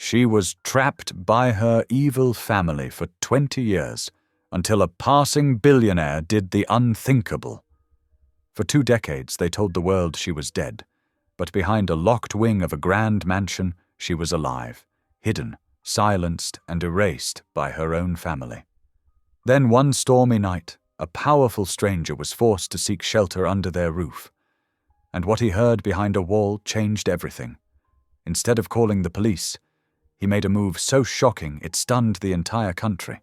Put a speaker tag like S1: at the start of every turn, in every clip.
S1: She was trapped by her evil family for 20 years, until a passing billionaire did the unthinkable. For 2 decades they told the world she was dead, but behind a locked wing of a grand mansion she was alive, hidden, silenced and erased by her own family. Then one stormy night, a powerful stranger was forced to seek shelter under their roof, and what he heard behind a wall changed everything. Instead of calling the police, he made a move so shocking it stunned the entire country.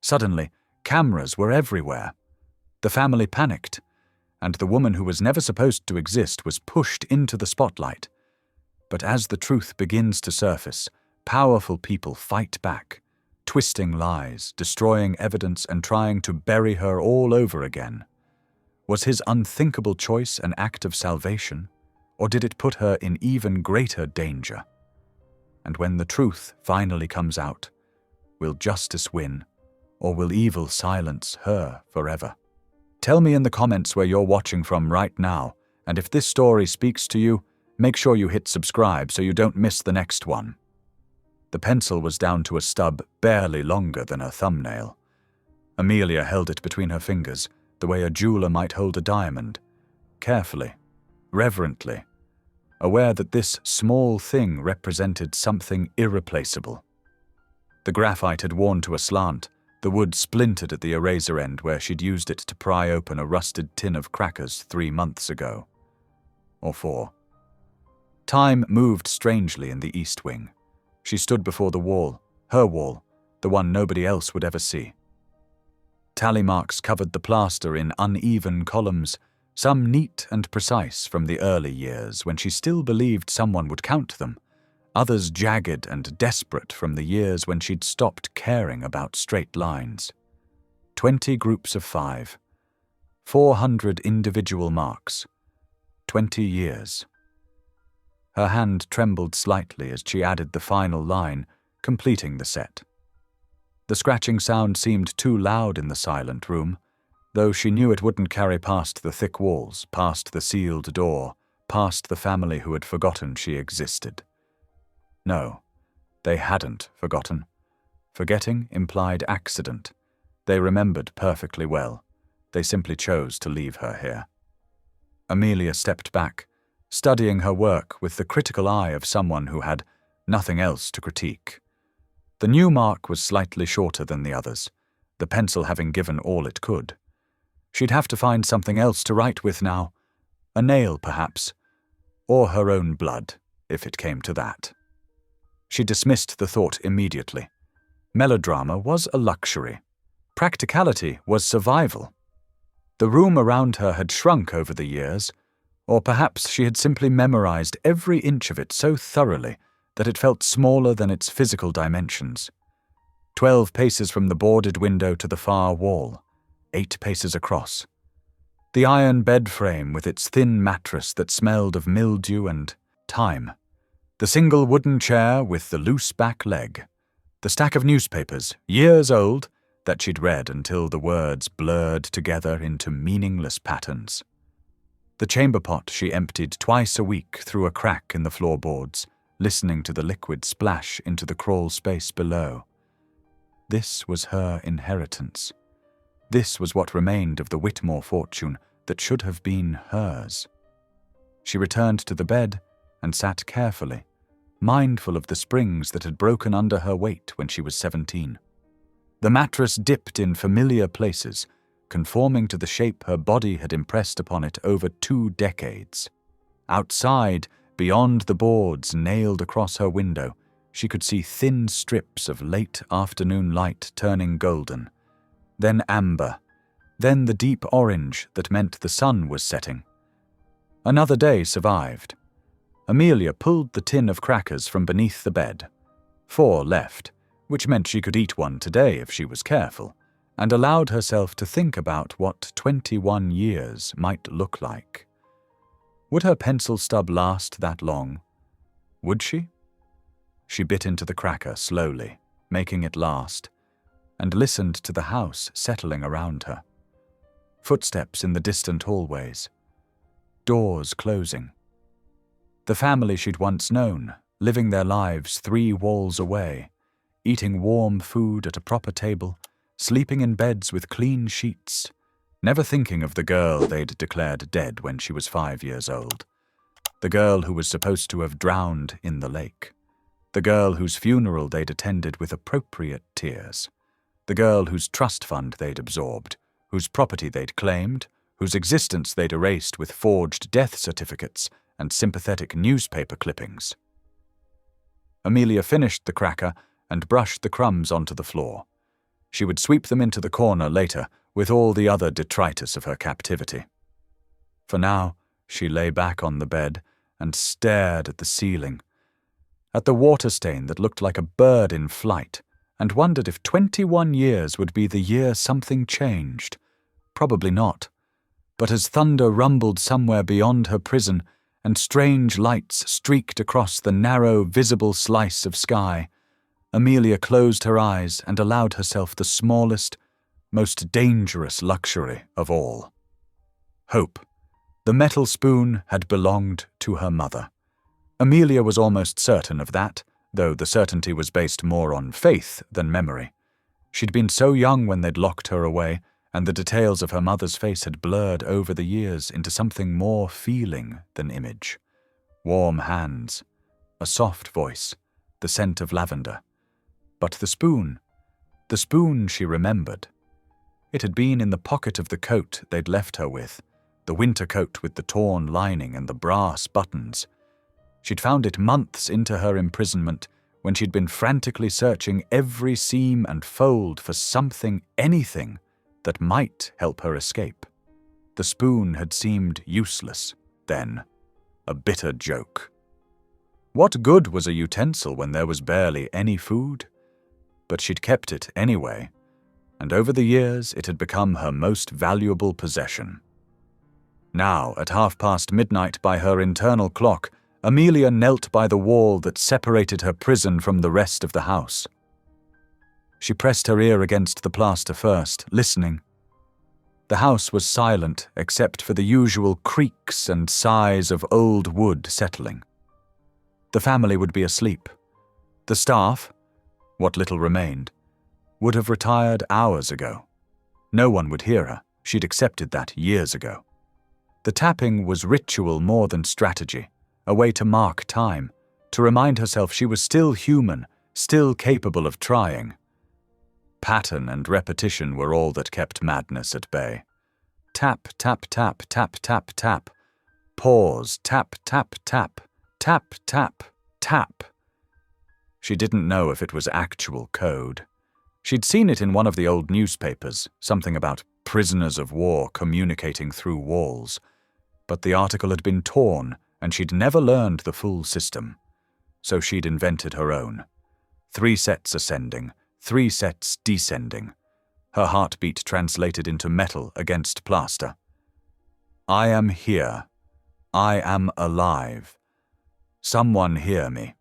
S1: Suddenly, cameras were everywhere. The family panicked, and the woman who was never supposed to exist was pushed into the spotlight. But as the truth begins to surface, powerful people fight back, twisting lies, destroying evidence, and trying to bury her all over again. Was his unthinkable choice an act of salvation, or did it put her in even greater danger? And when the truth finally comes out, will justice win, or will evil silence her forever? Tell me in the comments where you're watching from right now, and if this story speaks to you, make sure you hit subscribe so you don't miss the next one. The pencil was down to a stub barely longer than a thumbnail. Amelia held it between her fingers, the way a jeweler might hold a diamond, carefully, reverently, aware that this small thing represented something irreplaceable. The graphite had worn to a slant, the wood splintered at the eraser end where she'd used it to pry open a rusted tin of crackers 3 months ago. Or 4. Time moved strangely in the east wing. She stood before the wall, her wall, the one nobody else would ever see. Tally marks covered the plaster in uneven columns, some neat and precise from the early years when she still believed someone would count them, others jagged and desperate from the years when she'd stopped caring about straight lines. 20 groups of 5, 400 individual marks, 20 years. Her hand trembled slightly as she added the final line, completing the set. The scratching sound seemed too loud in the silent room, though she knew it wouldn't carry past the thick walls, past the sealed door, past the family who had forgotten she existed. No, they hadn't forgotten. Forgetting implied accident. They remembered perfectly well. They simply chose to leave her here. Amelia stepped back, studying her work with the critical eye of someone who had nothing else to critique. The new mark was slightly shorter than the others, the pencil having given all it could. She'd have to find something else to write with now. A nail, perhaps. Or her own blood, if it came to that. She dismissed the thought immediately. Melodrama was a luxury. Practicality was survival. The room around her had shrunk over the years, or perhaps she had simply memorized every inch of it so thoroughly that it felt smaller than its physical dimensions. 12 paces from the boarded window to the far wall, 8 paces across. The iron bed frame with its thin mattress that smelled of mildew and time. The single wooden chair with the loose back leg. The stack of newspapers, years old, that she'd read until the words blurred together into meaningless patterns. The chamber pot she emptied twice a week through a crack in the floorboards, listening to the liquid splash into the crawl space below. This was her inheritance. This was what remained of the Whitmore fortune that should have been hers. She returned to the bed and sat carefully, mindful of the springs that had broken under her weight when she was 17. The mattress dipped in familiar places, conforming to the shape her body had impressed upon it over 2 decades. Outside, beyond the boards nailed across her window, she could see thin strips of late afternoon light turning golden, then amber, then the deep orange that meant the sun was setting. Another day survived. Amelia pulled the tin of crackers from beneath the bed. 4 left, which meant she could eat one today if she was careful, and allowed herself to think about what 21 years might look like. Would her pencil stub last that long? Would she? She bit into the cracker slowly, making it last, and listened to the house settling around her. Footsteps in the distant hallways. Doors closing. The family she'd once known, living their lives 3 walls away, eating warm food at a proper table, sleeping in beds with clean sheets, never thinking of the girl they'd declared dead when she was 5 years old, the girl who was supposed to have drowned in the lake, the girl whose funeral they'd attended with appropriate tears, the girl whose trust fund they'd absorbed, whose property they'd claimed, whose existence they'd erased with forged death certificates and sympathetic newspaper clippings. Amelia finished the cracker and brushed the crumbs onto the floor. She would sweep them into the corner later with all the other detritus of her captivity. For now, she lay back on the bed and stared at the ceiling, at the water stain that looked like a bird in flight, and wondered if 21 years would be the year something changed. Probably not. But as thunder rumbled somewhere beyond her prison and strange lights streaked across the narrow, visible slice of sky, Amelia closed her eyes and allowed herself the smallest, most dangerous luxury of all. Hope. The metal spoon had belonged to her mother. Amelia was almost certain of that, though the certainty was based more on faith than memory. She'd been so young when they'd locked her away, and the details of her mother's face had blurred over the years into something more feeling than image. Warm hands, a soft voice, the scent of lavender. But the spoon she remembered. It had been in the pocket of the coat they'd left her with, the winter coat with the torn lining and the brass buttons. She'd found it months into her imprisonment, when she'd been frantically searching every seam and fold for something, anything, that might help her escape. The spoon had seemed useless, then, a bitter joke. What good was a utensil when there was barely any food? But she'd kept it anyway, and over the years it had become her most valuable possession. Now, at midnight by her internal clock, Amelia knelt by the wall that separated her prison from the rest of the house. She pressed her ear against the plaster first, listening. The house was silent except for the usual creaks and sighs of old wood settling. The family would be asleep. The staff, what little remained, would have retired hours ago. No one would hear her. She'd accepted that years ago. The tapping was ritual more than strategy, a way to mark time, to remind herself she was still human, still capable of trying. Pattern and repetition were all that kept madness at bay. Tap, tap, tap, tap, tap, tap. Pause, tap, tap, tap, tap, tap, tap. She didn't know if it was actual code. She'd seen it in one of the old newspapers, something about prisoners of war communicating through walls. But the article had been torn, and she'd never learned the full system. So she'd invented her own. 3 sets ascending, 3 sets descending. Her heartbeat translated into metal against plaster. I am here. I am alive. Someone hear me.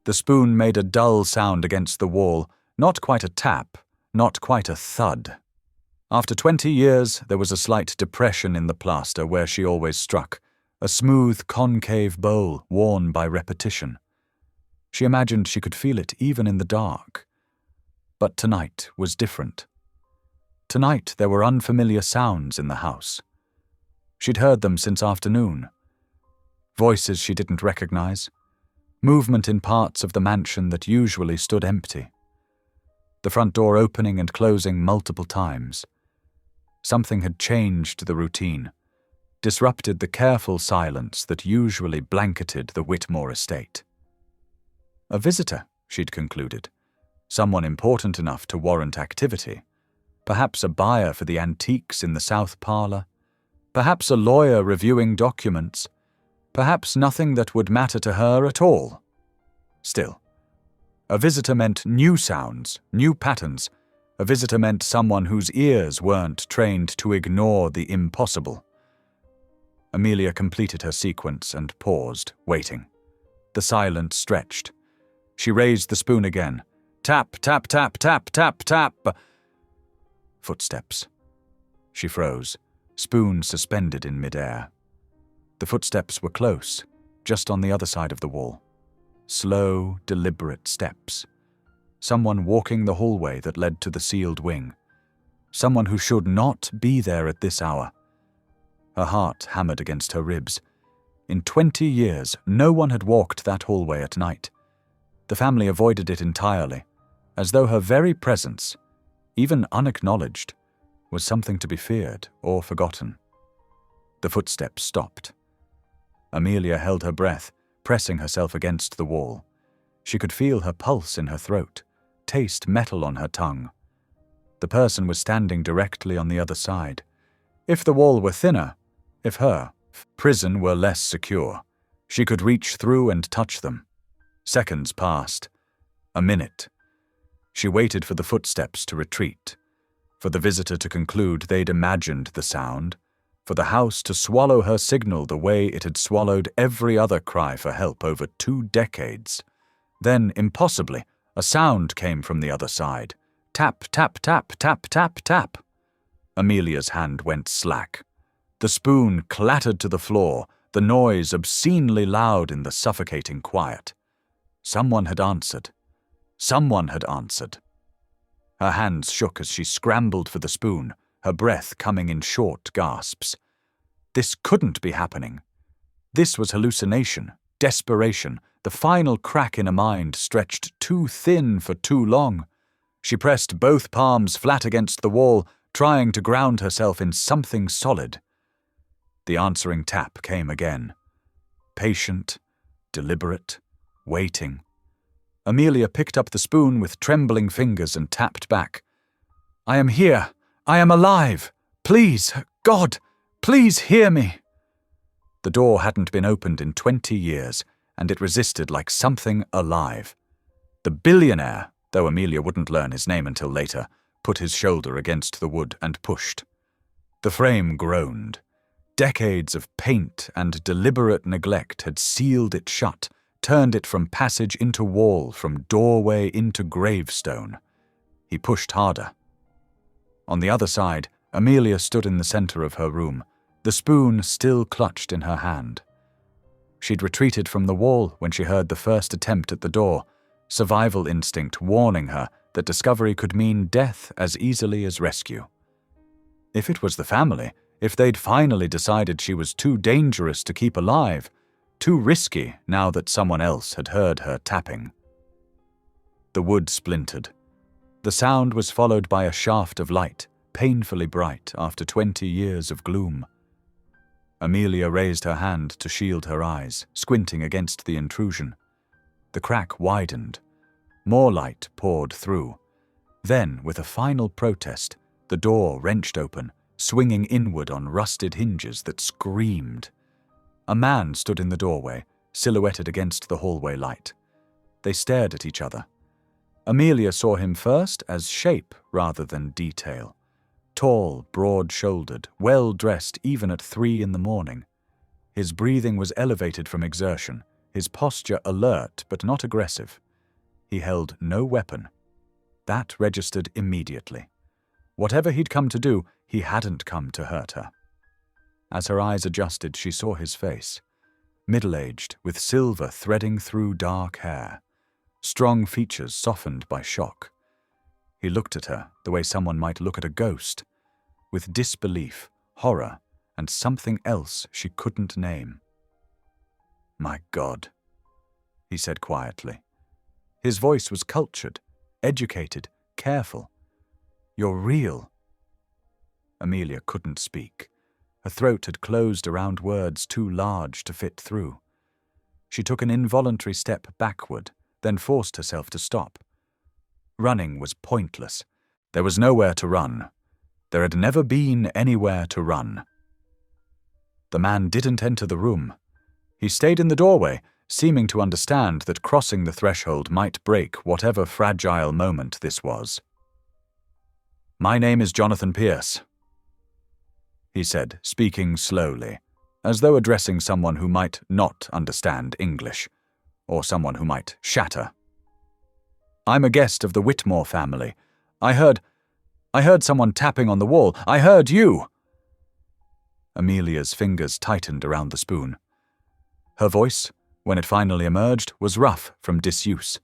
S1: The spoon made a dull sound against the wall, not quite a tap, not quite a thud. After 20 years, there was a slight depression in the plaster where she always struck, a smooth concave bowl worn by repetition. She imagined she could feel it even in the dark. But tonight was different. Tonight there were unfamiliar sounds in the house. She'd heard them since afternoon. Voices she didn't recognize. Movement in parts of the mansion that usually stood empty. The front door opening and closing multiple times. Something had changed the routine, disrupted the careful silence that usually blanketed the Whitmore estate. A visitor, she'd concluded. Someone important enough to warrant activity. Perhaps a buyer for the antiques in the south parlor. Perhaps a lawyer reviewing documents. Perhaps nothing that would matter to her at all. Still, a visitor meant new sounds, new patterns. A visitor meant someone whose ears weren't trained to ignore the impossible. Amelia completed her sequence and paused, waiting. The silence stretched. She raised the spoon again. Tap, tap, tap, tap, tap, tap. Footsteps. She froze, spoon suspended in midair. The footsteps were close, just on the other side of the wall. slow, deliberate steps. Someone walking the hallway that led to the sealed wing. Someone who should not be there at this hour. Her heart hammered against her ribs. In 20 years, no one had walked that hallway at night. The family avoided it entirely, as though her very presence, even unacknowledged, was something to be feared or forgotten. The footsteps stopped. Amelia held her breath, pressing herself against the wall. She could feel her pulse in her throat, taste metal on her tongue. The person was standing directly on the other side. If the wall were thinner, if her prison were less secure, she could reach through and touch them. Seconds passed. A minute. She waited for the footsteps to retreat, for the visitor to conclude they'd imagined the sound, for the house to swallow her signal the way it had swallowed every other cry for help over 2 decades. Then, impossibly, a sound came from the other side. Tap, tap, tap, tap, tap, tap. Amelia's hand went slack. The spoon clattered to the floor, the noise obscenely loud in the suffocating quiet. Someone had answered. Someone had answered. Her hands shook as she scrambled for the spoon, her breath coming in short gasps. This couldn't be happening. This was hallucination, desperation, the final crack in a mind stretched too thin for too long. She pressed both palms flat against the wall, trying to ground herself in something solid. The answering tap came again. Patient, deliberate, waiting. Amelia picked up the spoon with trembling fingers and tapped back. "I am here. I am alive. Please, God, please hear me." The door hadn't been opened in 20 years, and it resisted like something alive. The billionaire, though Amelia wouldn't learn his name until later, put his shoulder against the wood and pushed. The frame groaned. Decades of paint and deliberate neglect had sealed it shut, turned it from passage into wall, from doorway into gravestone. He pushed harder. On the other side, Amelia stood in the center of her room, the spoon still clutched in her hand. She'd retreated from the wall when she heard the first attempt at the door, survival instinct warning her that discovery could mean death as easily as rescue. If it was the family, if they'd finally decided she was too dangerous to keep alive, too risky now that someone else had heard her tapping. The wood splintered. The sound was followed by a shaft of light, painfully bright after 20 years of gloom. Amelia raised her hand to shield her eyes, squinting against the intrusion. The crack widened. More light poured through. Then, with a final protest, the door wrenched open, swinging inward on rusted hinges that screamed. A man stood in the doorway, silhouetted against the hallway light. They stared at each other. Amelia saw him first as shape rather than detail. Tall, broad-shouldered, well-dressed even at 3 in the morning. His breathing was elevated from exertion, his posture alert but not aggressive. He held no weapon. That registered immediately. Whatever he'd come to do, he hadn't come to hurt her. As her eyes adjusted, she saw his face. Middle-aged, with silver threading through dark hair. Strong features softened by shock. He looked at her the way someone might look at a ghost, with disbelief, horror, and something else she couldn't name. "My God," he said quietly. His voice was cultured, educated, careful. "You're real." Amelia couldn't speak. Her throat had closed around words too large to fit through. She took an involuntary step backward, then forced herself to stop. Running was pointless. There was nowhere to run. There had never been anywhere to run. The man didn't enter the room. He stayed in the doorway, seeming to understand that crossing the threshold might break whatever fragile moment this was. "My name is Jonathan Pierce," he said, speaking slowly, as though addressing someone who might not understand English, or someone who might shatter. "I'm a guest of the Whitmore family. I heard someone tapping on the wall. I heard you." Amelia's fingers tightened around the spoon. Her voice, when it finally emerged, was rough from disuse.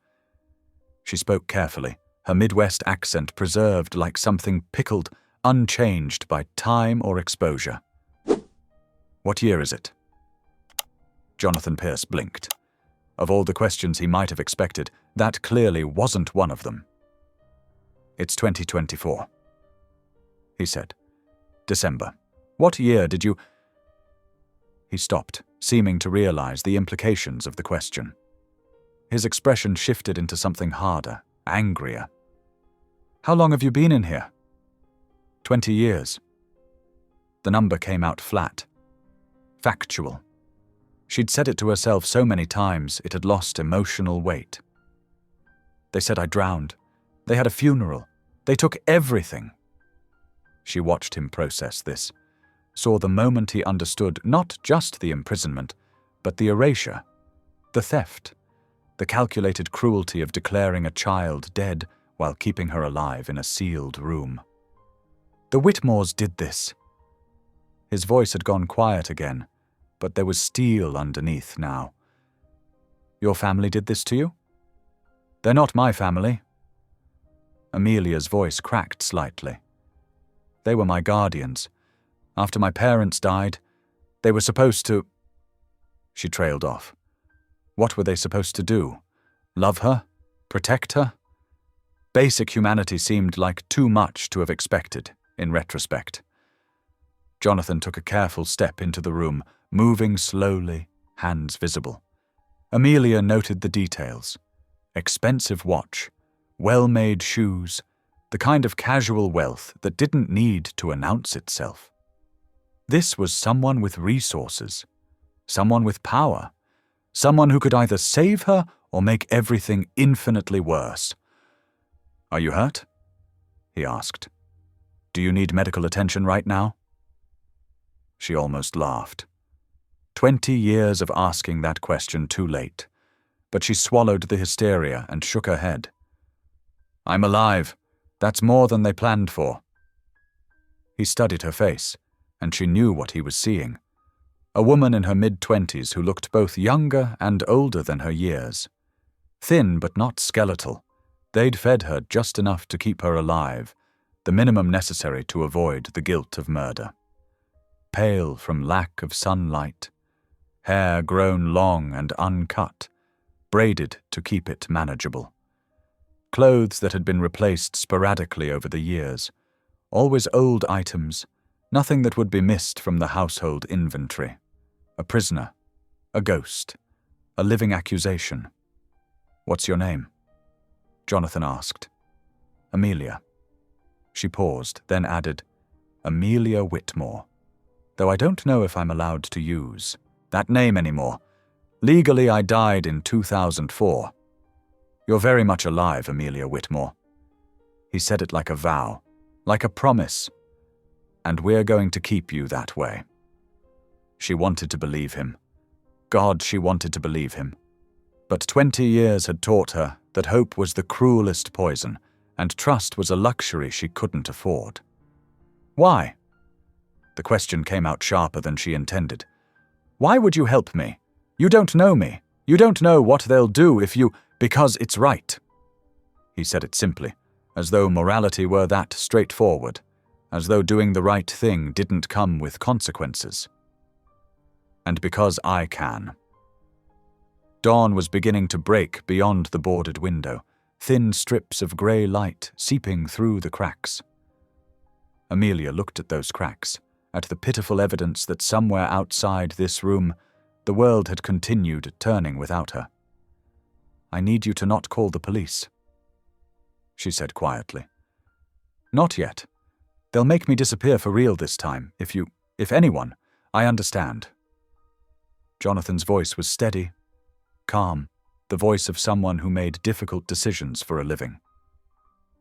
S1: She spoke carefully, her Midwest accent preserved like something pickled, unchanged by time or exposure. "What year is it?" Jonathan Pierce blinked. Of all the questions he might have expected, that clearly wasn't one of them. "It's 2024. He said. "December. What year did you—" He stopped, seeming to realize the implications of the question. His expression shifted into something harder, angrier. "How long have you been in here?" 20 years. The number came out flat. Factual. She'd said it to herself so many times it had lost emotional weight. "They said I drowned. They had a funeral. They took everything." She watched him process this, saw the moment he understood not just the imprisonment, but the erasure, the theft, the calculated cruelty of declaring a child dead while keeping her alive in a sealed room. "The Whitmores did this." His voice had gone quiet again, but there was steel underneath now. "Your family did this to you?" "They're not my family." Amelia's voice cracked slightly. "They were my guardians. After my parents died, they were supposed to—" She trailed off. What were they supposed to do? Love her? Protect her? Basic humanity seemed like too much to have expected, in retrospect. Jonathan took a careful step into the room, moving slowly, hands visible. Amelia noted the details. Expensive watch, well-made shoes, the kind of casual wealth that didn't need to announce itself. This was someone with resources, someone with power, someone who could either save her or make everything infinitely worse. "Are you hurt?" he asked. "Do you need medical attention right now?" She almost laughed. 20 years of asking that question too late, but she swallowed the hysteria and shook her head. "I'm alive. That's more than they planned for." He studied her face, and she knew what he was seeing. A woman in her mid-20s who looked both younger and older than her years. Thin but not skeletal. They'd fed her just enough to keep her alive, the minimum necessary to avoid the guilt of murder. Pale from lack of sunlight, hair grown long and uncut, braided to keep it manageable. Clothes that had been replaced sporadically over the years, always old items, nothing that would be missed from the household inventory. A prisoner, a ghost, a living accusation. "What's your name?" Jonathan asked. "Amelia." She paused, then added, "Amelia Whitmore. Though I don't know if I'm allowed to use that name anymore. Legally, I died in 2004. You're very much alive, Amelia Whitmore." He said it like a vow, like a promise. "And we're going to keep you that way." She wanted to believe him. God, she wanted to believe him. But 20 years had taught her that hope was the cruelest poison, and trust was a luxury she couldn't afford. "Why?" The question came out sharper than she intended. "Why would you help me? You don't know me. You don't know what they'll do if you— because it's right." He said it simply, as though morality were that straightforward, as though doing the right thing didn't come with consequences. "And because I can." Dawn was beginning to break beyond the boarded window, thin strips of grey light seeping through the cracks. Amelia looked at those cracks, at the pitiful evidence that somewhere outside this room, the world had continued turning without her. "I need you to not call the police," she said quietly. "Not yet. They'll make me disappear for real this time, if anyone. I understand." Jonathan's voice was steady, calm, the voice of someone who made difficult decisions for a living.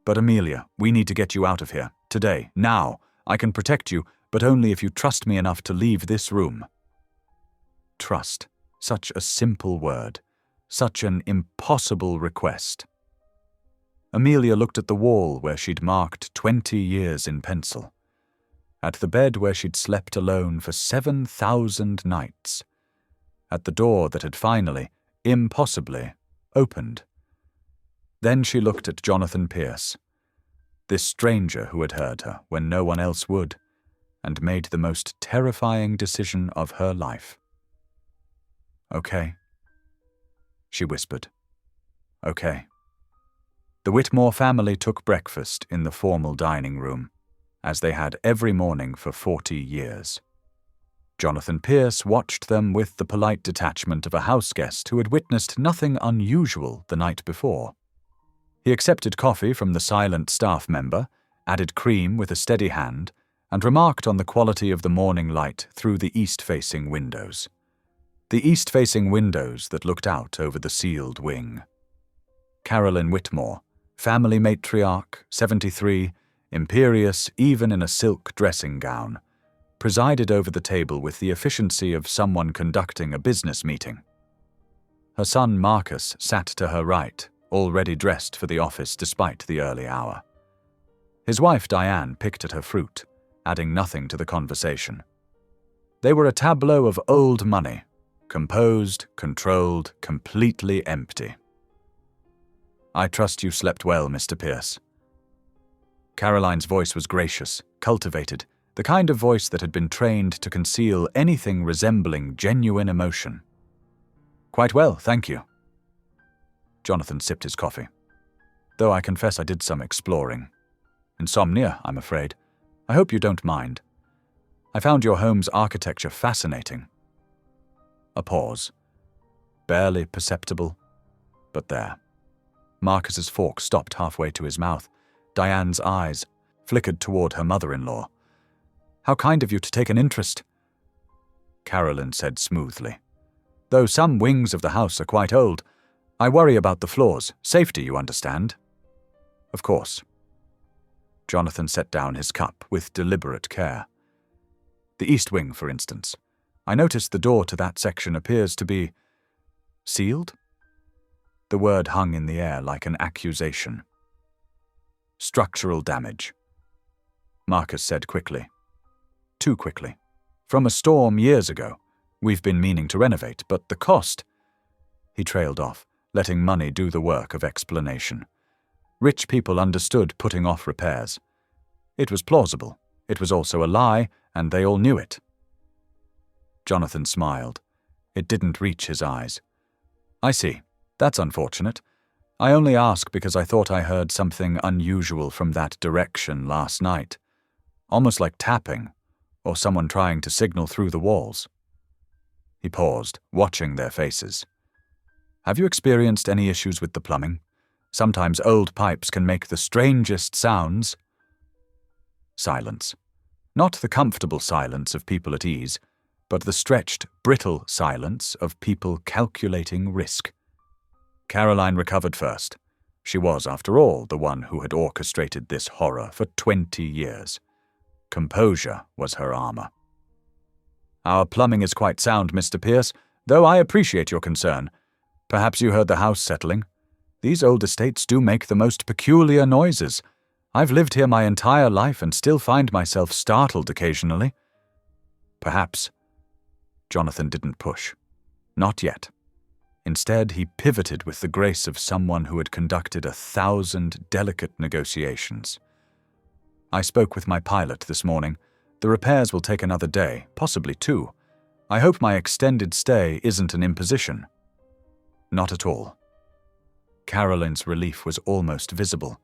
S1: "But Amelia, we need to get you out of here. Today. Now. I can protect you, but only if you trust me enough to leave this room." Trust. Such a simple word. Such an impossible request. Amelia looked at the wall where she'd marked 20 years in pencil. At the bed where she'd slept alone for 7,000 nights. at the door that had finally, impossibly, opened. Then she looked at Jonathan Pierce, this stranger who had heard her when no one else would, and made the most terrifying decision of her life. "Okay," she whispered. "Okay." The Whitmore family took breakfast in the formal dining room, as they had every morning for 40 years. Jonathan Pierce watched them with the polite detachment of a houseguest who had witnessed nothing unusual the night before. He accepted coffee from the silent staff member, added cream with a steady hand, and remarked on the quality of the morning light through the east-facing windows. The east-facing windows that looked out over the sealed wing. Carolyn Whitmore, family matriarch, 73, imperious even in a silk dressing gown, presided over the table with the efficiency of someone conducting a business meeting. Her son Marcus sat to her right, already dressed for the office despite the early hour. His wife Diane picked at her fruit, adding nothing to the conversation. They were a tableau of old money, composed, controlled, completely empty. "I trust you slept well, Mr. Pierce." Caroline's voice was gracious, cultivated, the kind of voice that had been trained to conceal anything resembling genuine emotion. "Quite well, thank you." Jonathan sipped his coffee. "Though I confess I did some exploring. Insomnia, I'm afraid. I hope you don't mind. I found your home's architecture fascinating." A pause. Barely perceptible, but there. Marcus's fork stopped halfway to his mouth. Diane's eyes flickered toward her mother-in-law. "How kind of you to take an interest," Carolyn said smoothly. "Though some wings of the house are quite old, I worry about the floors. Safety, you understand." "Of course." Jonathan set down his cup with deliberate care. "The east wing, for instance. I noticed the door to that section appears to be sealed?" The word hung in the air like an accusation. "Structural damage," Marcus said quickly. Too quickly. "From a storm years ago. We've been meaning to renovate, but the cost—" He trailed off, letting money do the work of explanation. Rich people understood putting off repairs. It was plausible. It was also a lie, and they all knew it. Jonathan smiled. It didn't reach his eyes. "I see. That's unfortunate. I only ask because I thought I heard something unusual from that direction last night. Almost like tapping, or someone trying to signal through the walls." He paused, watching their faces. "Have you experienced any issues with the plumbing? Sometimes old pipes can make the strangest sounds." Silence. Not the comfortable silence of people at ease, but the stretched, brittle silence of people calculating risk. Caroline recovered first. She was, after all, the one who had orchestrated this horror for 20 years. Composure was her armor. "Our plumbing is quite sound, Mr. Pierce, though I appreciate your concern. Perhaps you heard the house settling. These old estates do make the most peculiar noises. I've lived here my entire life and still find myself startled occasionally." "Perhaps." Jonathan didn't push. Not yet. Instead, he pivoted with the grace of someone who had conducted 1,000 delicate negotiations. "I spoke with my pilot this morning. The repairs will take another day, possibly 2. I hope my extended stay isn't an imposition." "Not at all." Carolyn's relief was almost visible.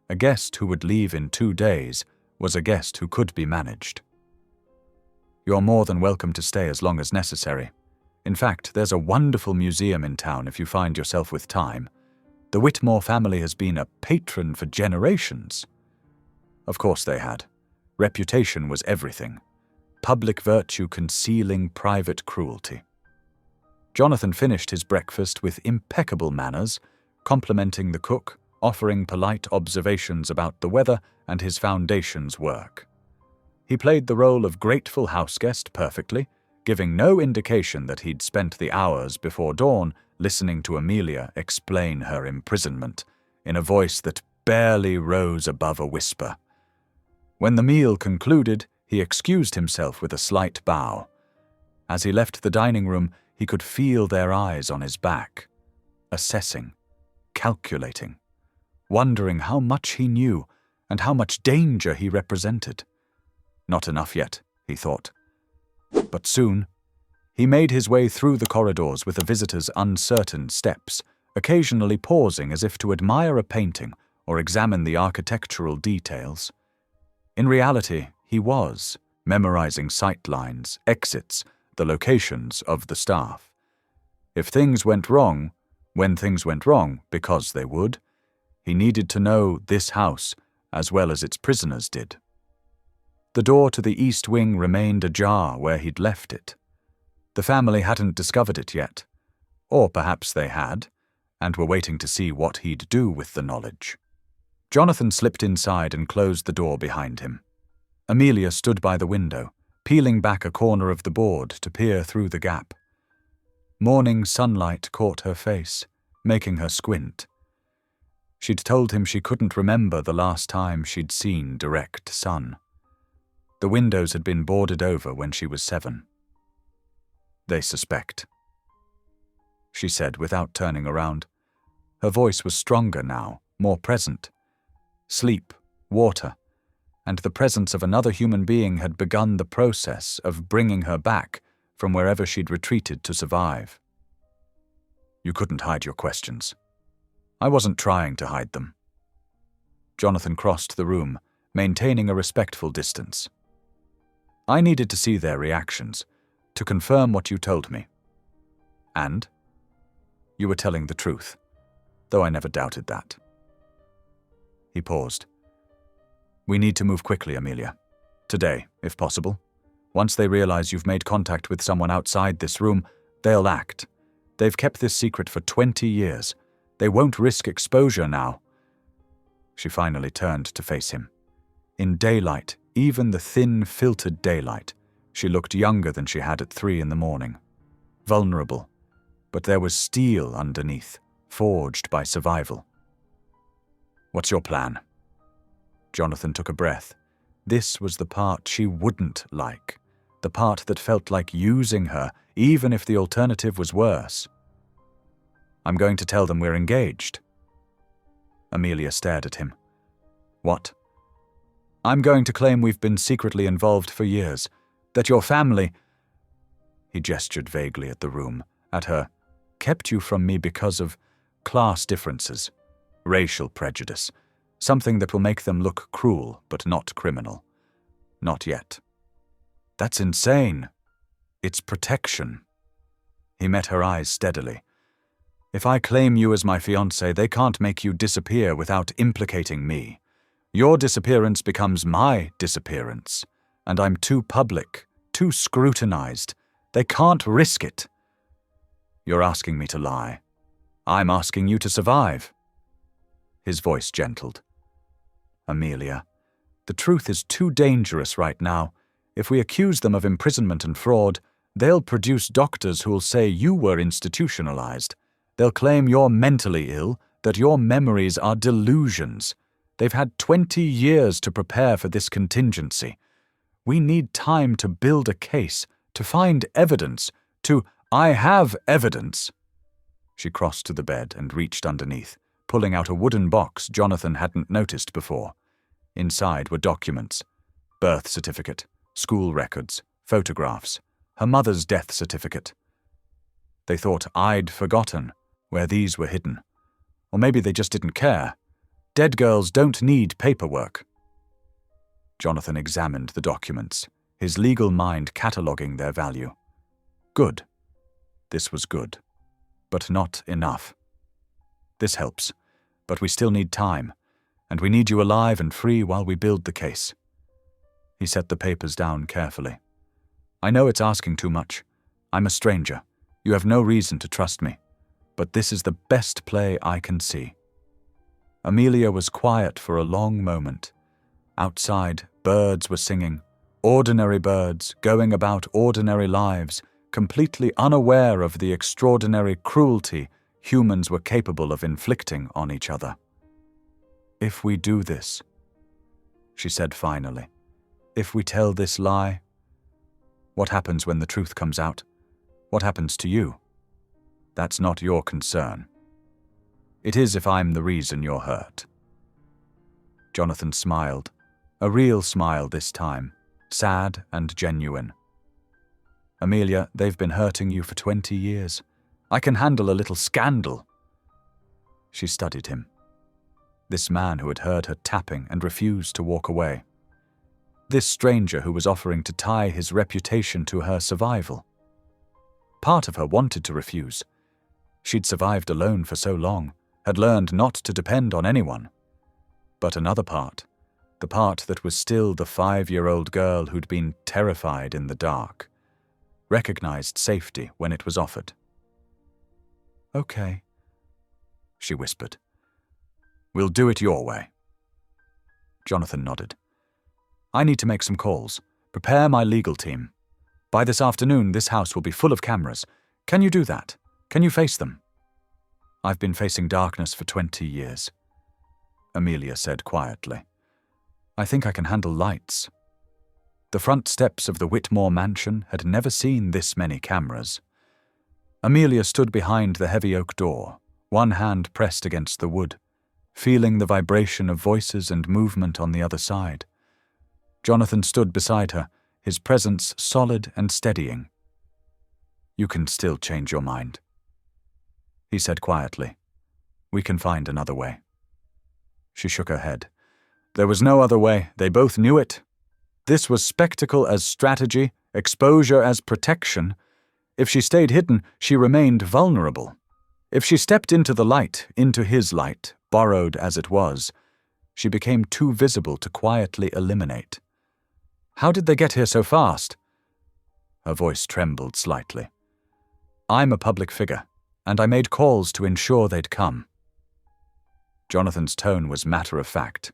S1: A guest who would leave in 2 days was a guest who could be managed. "You're more than welcome to stay as long as necessary. In fact, there's a wonderful museum in town if you find yourself with time. The Whitmore family has been a patron for generations." Of course they had. Reputation was everything. Public virtue concealing private cruelty. Jonathan finished his breakfast with impeccable manners, complimenting the cook, offering polite observations about the weather and his foundation's work. He played the role of grateful houseguest perfectly, giving no indication that he'd spent the hours before dawn listening to Amelia explain her imprisonment, in a voice that barely rose above a whisper. When the meal concluded, he excused himself with a slight bow. As he left the dining room, He could feel their eyes on his back, assessing, calculating, wondering how much he knew and how much danger he represented. Not enough yet, he thought. But soon, he made his way through the corridors with the visitor's uncertain steps, occasionally pausing as if to admire a painting or examine the architectural details. In reality, he was memorizing sight lines, exits, the locations of the staff. If things went wrong, when things went wrong, because they would, he needed to know this house as well as its prisoners did. The door to the east wing remained ajar where he'd left it. The family hadn't discovered it yet, or perhaps they had, and were waiting to see what he'd do with the knowledge. Jonathan slipped inside and closed the door behind him. Amelia stood by the window, peeling back a corner of the board to peer through the gap. Morning sunlight caught her face, making her squint. She'd told him she couldn't remember the last time she'd seen direct sun. The windows had been boarded over when she was 7. They suspect, she said without turning around. Her voice was stronger now, more present. Sleep, water, and the presence of another human being had begun the process of bringing her back from wherever she'd retreated to survive. You couldn't hide your questions. I wasn't trying to hide them. Jonathan crossed the room, maintaining a respectful distance. I needed to see their reactions, to confirm what you told me. And? You were telling the truth, though I never doubted that. He paused. We need to move quickly, Amelia. Today, if possible. Once they realize you've made contact with someone outside this room, they'll act. They've kept this secret for 20 years. They won't risk exposure now. She finally turned to face him. In daylight, even the thin, filtered daylight, she looked younger than she had at 3 in the morning. Vulnerable, but there was steel underneath, forged by survival. What's your plan? Jonathan took a breath. This was the part she wouldn't like, the part that felt like using her, even if the alternative was worse. I'm going to tell them we're engaged. Amelia stared at him. What? I'm going to claim we've been secretly involved for years, that your family, he gestured vaguely at the room, at her, kept you from me because of class differences, racial prejudice, something that will make them look cruel but not criminal. Not yet. That's insane. It's protection. He met her eyes steadily. If I claim you as my fiancé, they can't make you disappear without implicating me. Your disappearance becomes my disappearance, and I'm too public, too scrutinized. They can't risk it. You're asking me to lie. I'm asking you to survive. His voice gentled. Amelia, the truth is too dangerous right now. If we accuse them of imprisonment and fraud, they'll produce doctors who'll say you were institutionalized. They'll claim you're mentally ill, that your memories are delusions. They've had 20 years to prepare for this contingency. We need time to build a case, to find evidence, I have evidence. She crossed to the bed and reached underneath, pulling out a wooden box Jonathan hadn't noticed before. Inside were documents, birth certificate, school records, photographs, her mother's death certificate. They thought I'd forgotten where these were hidden. Or maybe they just didn't care. Dead girls don't need paperwork. Jonathan examined the documents, his legal mind cataloguing their value. Good. This was good. But not enough. This helps, but we still need time, and we need you alive and free while we build the case. He set the papers down carefully. I know it's asking too much. I'm a stranger. You have no reason to trust me, but this is the best play I can see. Amelia was quiet for a long moment. Outside, birds were singing, ordinary birds going about ordinary lives, completely unaware of the extraordinary cruelty humans were capable of inflicting on each other. If we do this, she said finally, if we tell this lie, what happens when the truth comes out? What happens to you? That's not your concern. It is if I'm the reason you're hurt. Jonathan smiled, a real smile this time, sad and genuine. Amelia, they've been hurting you for 20 years. I can handle a little scandal. She studied him. This man who had heard her tapping and refused to walk away. This stranger who was offering to tie his reputation to her survival. Part of her wanted to refuse. She'd survived alone for so long, had learned not to depend on anyone. But another part, the part that was still the 5-year-old girl who'd been terrified in the dark, recognized safety when it was offered. Okay, she whispered. We'll do it your way. Jonathan nodded. I need to make some calls. Prepare my legal team. By this afternoon, this house will be full of cameras. Can you do that? Can you face them? I've been facing darkness for 20 years, Amelia said quietly. I think I can handle lights. The front steps of the Whitmore mansion had never seen this many cameras. Amelia stood behind the heavy oak door, one hand pressed against the wood, feeling the vibration of voices and movement on the other side. Jonathan stood beside her, his presence solid and steadying. You can still change your mind, he said quietly. We can find another way. She shook her head. There was no other way. They both knew it. This was spectacle as strategy, exposure as protection. If she stayed hidden, she remained vulnerable. If she stepped into the light, into his light, borrowed as it was, she became too visible to quietly eliminate. How did they get here so fast? Her voice trembled slightly. I'm a public figure, and I made calls to ensure they'd come. Jonathan's tone was matter-of-fact.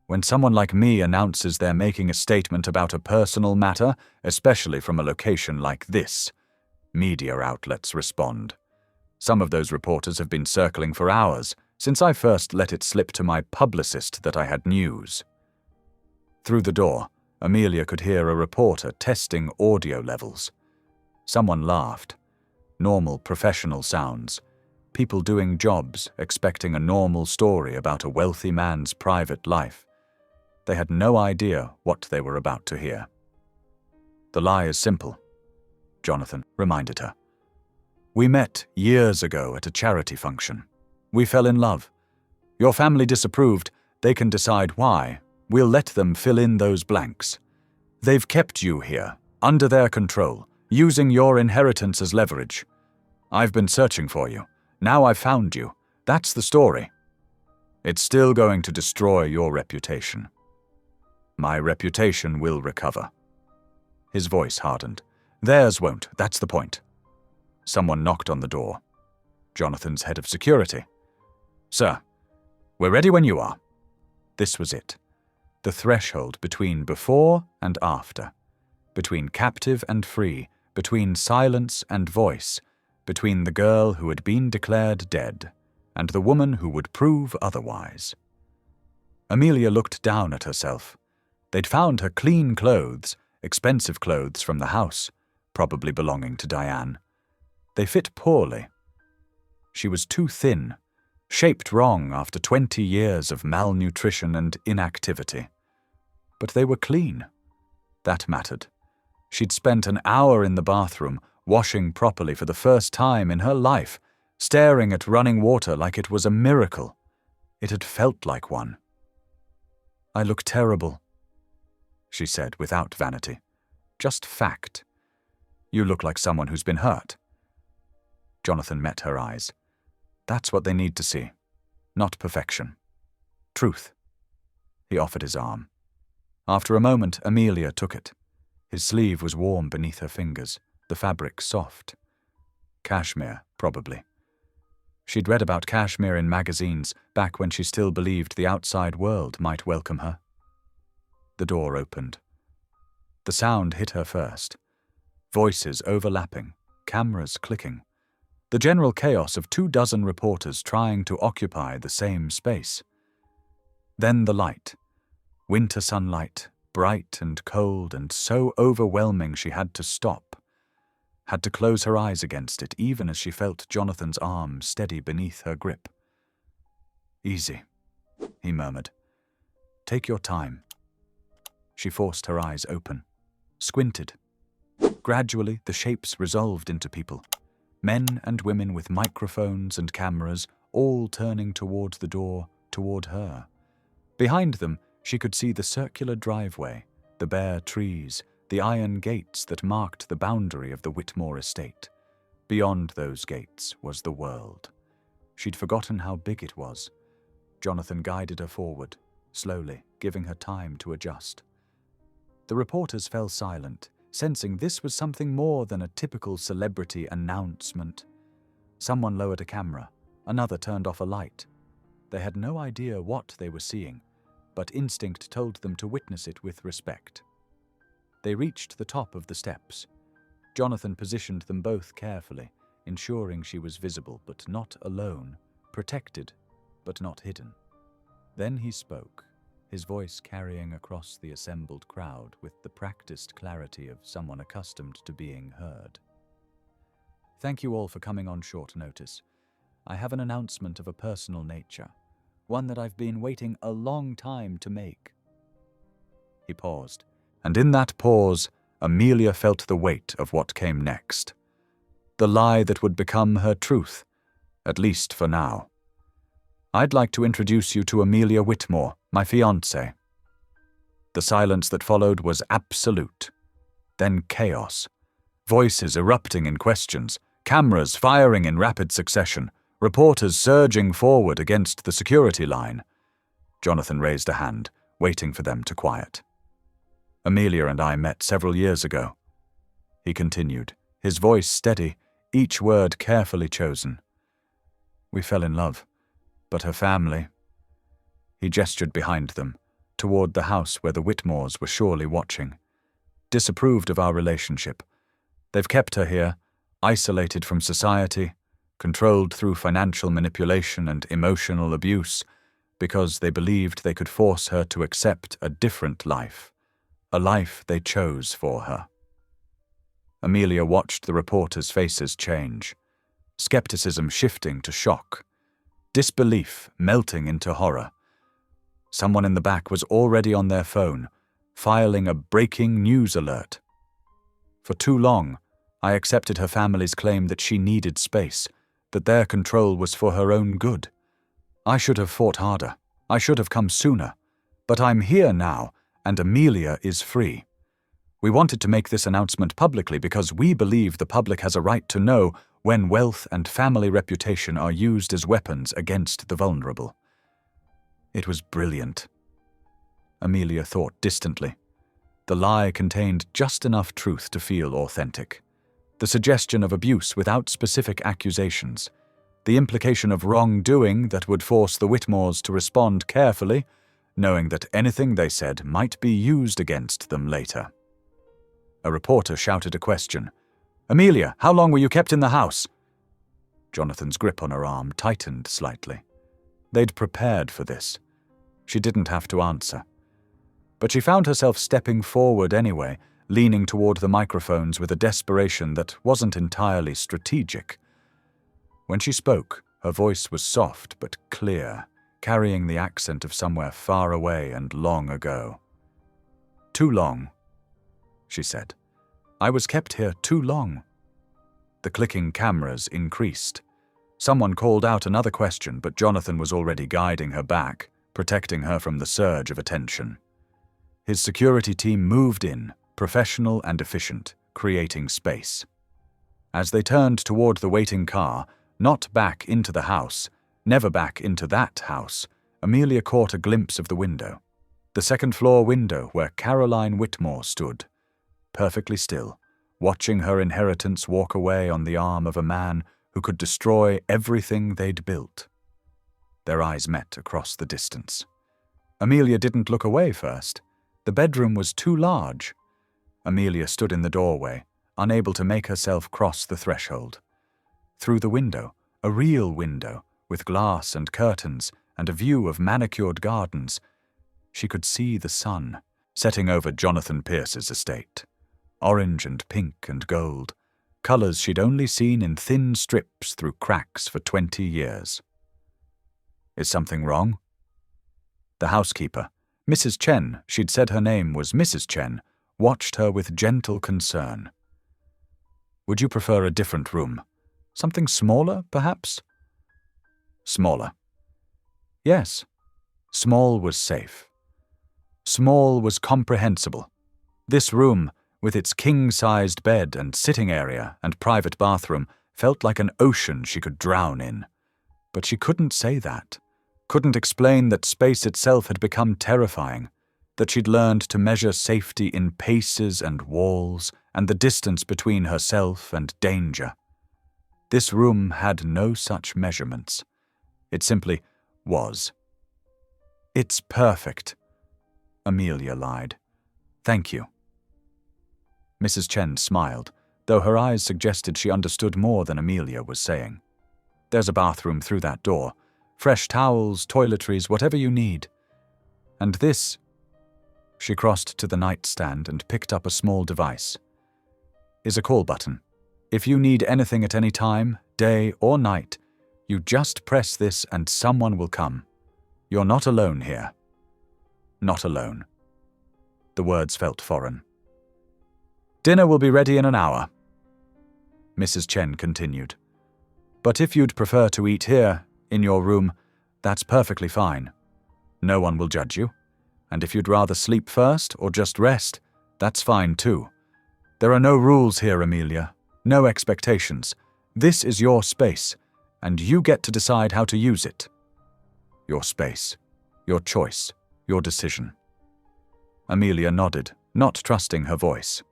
S1: When someone like me announces they're making a statement about a personal matter, especially from a location like this, media outlets respond. Some of those reporters have been circling for hours, since I first let it slip to my publicist that I had news. Through the door, Amelia could hear a reporter testing audio levels. Someone laughed. Normal professional sounds. People doing jobs, expecting a normal story about a wealthy man's private life. They had no idea what they were about to hear. The lie is simple, Jonathan reminded her. We met years ago at a charity function. We fell in love. Your family disapproved. They can decide why. We'll let them fill in those blanks. They've kept you here, under their control, using your inheritance as leverage. I've been searching for you. Now I've found you. That's the story. It's still going to destroy your reputation. My reputation will recover. His voice hardened. Theirs won't, that's the point. Someone knocked on the door. Jonathan's head of security. Sir, we're ready when you are. This was it. The threshold between before and after. Between captive and free. Between silence and voice. Between the girl who had been declared dead and the woman who would prove otherwise. Amelia looked down at herself. They'd found her clean clothes, expensive clothes from the house, probably belonging to Diane. They fit poorly. She was too thin, shaped wrong after 20 years of malnutrition and inactivity. But they were clean. That mattered. She'd spent an hour in the bathroom, washing properly for the first time in her life, staring at running water like it was a miracle. It had felt like one. I look terrible, she said without vanity. Just fact. You look like someone who's been hurt. Jonathan met her eyes. That's what they need to see. Not perfection. Truth. He offered his arm. After a moment, Amelia took it. His sleeve was warm beneath her fingers, the fabric soft. Cashmere, probably. She'd read about cashmere in magazines back when she still believed the outside world might welcome her. The door opened. The sound hit her first. Voices overlapping, cameras clicking. The general chaos of 24 reporters trying to occupy the same space. Then the light. Winter sunlight, bright and cold and so overwhelming she had to stop. had to close her eyes against it even as she felt Jonathan's arm steady beneath her grip. "Easy," he murmured. "Take your time." She forced her eyes open, squinted. Gradually, the shapes resolved into people. Men and women with microphones and cameras, all turning toward the door, toward her. Behind them, she could see the circular driveway, the bare trees, the iron gates that marked the boundary of the Whitmore estate. Beyond those gates was the world. She'd forgotten how big it was. Jonathan guided her forward, slowly, giving her time to adjust. The reporters fell silent, sensing this was something more than a typical celebrity announcement. Someone lowered a camera, another turned off a light. They had no idea what they were seeing, but instinct told them to witness it with respect. They reached the top of the steps. Jonathan positioned them both carefully, ensuring she was visible but not alone, protected but not hidden. Then he spoke, his voice carrying across the assembled crowd with the practiced clarity of someone accustomed to being heard. "Thank you all for coming on short notice. I have an announcement of a personal nature, one that I've been waiting a long time to make." He paused, and in that pause, Amelia felt the weight of what came next. The lie that would become her truth, at least for now. "I'd like to introduce you to Amelia Whitmore, my fiancée." The silence that followed was absolute. Then chaos. Voices erupting in questions, cameras firing in rapid succession, reporters surging forward against the security line. Jonathan raised a hand, waiting for them to quiet. "Amelia and I met several years ago," he continued, his voice steady, each word carefully chosen. "We fell in love, but her family—" He gestured behind them, toward the house where the Whitmores were surely watching. "Disapproved of our relationship. They've kept her here, isolated from society, controlled through financial manipulation and emotional abuse, because they believed they could force her to accept a different life, a life they chose for her." Amelia watched the reporters' faces change, skepticism shifting to shock, disbelief melting into horror. Someone in the back was already on their phone, filing a breaking news alert. "For too long, I accepted her family's claim that she needed space, that their control was for her own good. I should have fought harder. I should have come sooner. But I'm here now, and Amelia is free. We wanted to make this announcement publicly because we believe the public has a right to know when wealth and family reputation are used as weapons against the vulnerable." It was brilliant. Amelia thought distantly. The lie contained just enough truth to feel authentic. The suggestion of abuse without specific accusations. The implication of wrongdoing that would force the Whitmores to respond carefully, knowing that anything they said might be used against them later. A reporter shouted a question. "Amelia, how long were you kept in the house?" Jonathan's grip on her arm tightened slightly. They'd prepared for this. She didn't have to answer. But she found herself stepping forward anyway, leaning toward the microphones with a desperation that wasn't entirely strategic. When she spoke, her voice was soft but clear, carrying the accent of somewhere far away and long ago. "Too long," she said. "I was kept here too long." The clicking cameras increased. Someone called out another question, but Jonathan was already guiding her back, protecting her from the surge of attention. His security team moved in, professional and efficient, creating space. As they turned toward the waiting car, not back into the house, never back into that house, Amelia caught a glimpse of the window. The second-floor window where Caroline Whitmore stood, perfectly still, watching her inheritance walk away on the arm of a man who could destroy everything they'd built. Their eyes met across the distance. Amelia didn't look away first. The bedroom was too large. Amelia stood in the doorway, unable to make herself cross the threshold. Through the window, a real window, with glass and curtains and a view of manicured gardens, she could see the sun setting over Jonathan Pierce's estate. Orange and pink and gold, colours she'd only seen in thin strips through cracks for 20 years. Is something wrong? The housekeeper, Mrs. Chen, she'd said her name was Mrs. Chen, watched her with gentle concern. Would you prefer a different room? Something smaller, perhaps? Smaller. Yes. Small was safe. Small was comprehensible. This room, with its king-sized bed and sitting area and private bathroom, felt like an ocean she could drown in. But she couldn't say that. Couldn't explain that space itself had become terrifying, that she'd learned to measure safety in paces and walls and the distance between herself and danger. This room had no such measurements. It simply was. It's perfect, Amelia lied. Thank you. Mrs. Chen smiled, though her eyes suggested she understood more than Amelia was saying. There's a bathroom through that door. Fresh towels, toiletries, whatever you need. And this... She crossed to the nightstand and picked up a small device. Is a call button. If you need anything at any time, day or night, you just press this and someone will come. You're not alone here. Not alone. The words felt foreign. Dinner will be ready in an hour, Mrs. Chen continued. But if you'd prefer to eat here, in your room, that's perfectly fine. No one will judge you. And if you'd rather sleep first or just rest, that's fine too. There are no rules here, Amelia. No expectations. This is your space, and you get to decide how to use it. Your space. Your choice. Your decision. Amelia nodded, not trusting her voice.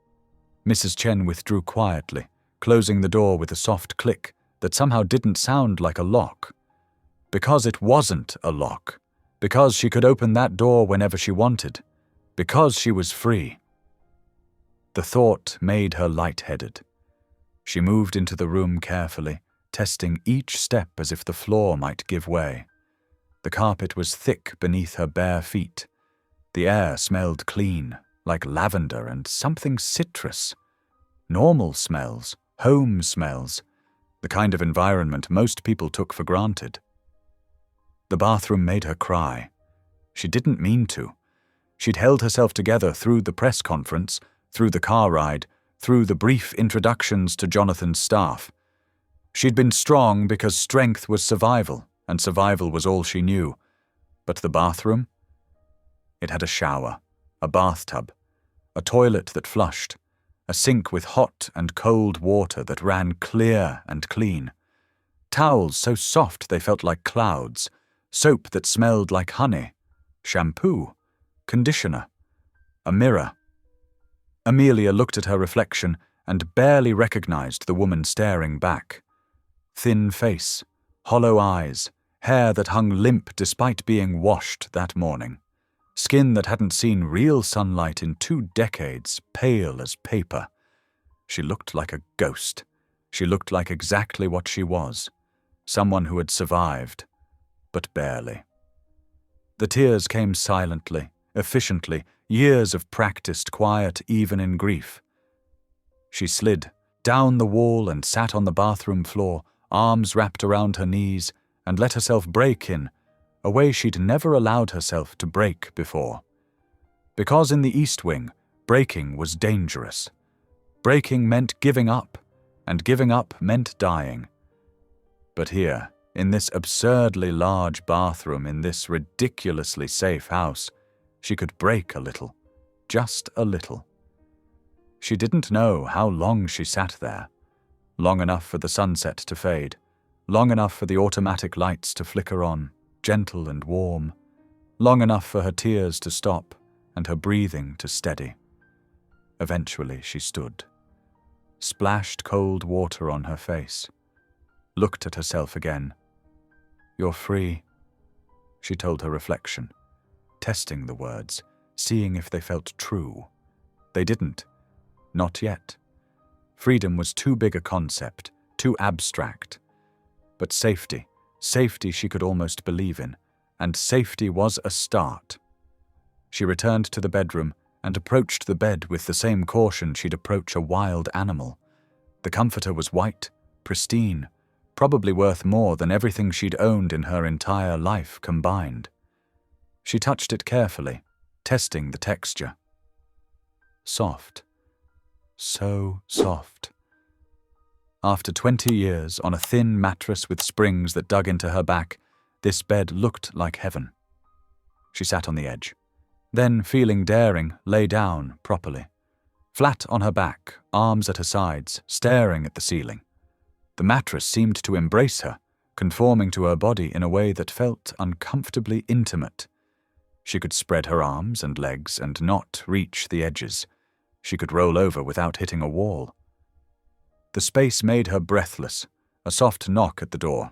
S1: Mrs. Chen withdrew quietly, closing the door with a soft click that somehow didn't sound like a lock. Because it wasn't a lock. Because she could open that door whenever she wanted. Because she was free. The thought made her lightheaded. She moved into the room carefully, testing each step as if the floor might give way. The carpet was thick beneath her bare feet. The air smelled clean, like lavender and something citrus. Normal smells, home smells, the kind of environment most people took for granted. The bathroom made her cry. She didn't mean to. She'd held herself together through the press conference, through the car ride, through the brief introductions to Jonathan's staff. She'd been strong because strength was survival, and survival was all she knew. But the bathroom? It had a shower, a bathtub, a toilet that flushed, a sink with hot and cold water that ran clear and clean, towels so soft they felt like clouds, soap that smelled like honey, shampoo, conditioner, a mirror. Amelia looked at her reflection and barely recognized the woman staring back. Thin face, hollow eyes, hair that hung limp despite being washed that morning. Skin that hadn't seen real sunlight in 2 decades, pale as paper. She looked like a ghost. She looked like exactly what she was. Someone who had survived, but barely. The tears came silently, efficiently, years of practiced quiet even in grief. She slid down the wall and sat on the bathroom floor, arms wrapped around her knees, and let herself break in, a way she'd never allowed herself to break before. Because in the East Wing, breaking was dangerous. Breaking meant giving up, and giving up meant dying. But here, in this absurdly large bathroom in this ridiculously safe house, she could break a little, just a little. She didn't know how long she sat there. Long enough for the sunset to fade, long enough for the automatic lights to flicker on, gentle and warm, long enough for her tears to stop and her breathing to steady. Eventually she stood, splashed cold water on her face, looked at herself again. You're free, she told her reflection, testing the words, seeing if they felt true. They didn't. Not yet. Freedom was too big a concept, too abstract. But safety she could almost believe in, and safety was a start. She returned to the bedroom and approached the bed with the same caution she'd approach a wild animal. The comforter was white, pristine, probably worth more than everything she'd owned in her entire life combined. She touched it carefully, testing the texture. Soft. So soft. After 20 years on a thin mattress with springs that dug into her back, this bed looked like heaven. She sat on the edge. Then, feeling daring, lay down properly. Flat on her back, arms at her sides, staring at the ceiling. The mattress seemed to embrace her, conforming to her body in a way that felt uncomfortably intimate. She could spread her arms and legs and not reach the edges. She could roll over without hitting a wall. The space made her breathless, a soft knock at the door.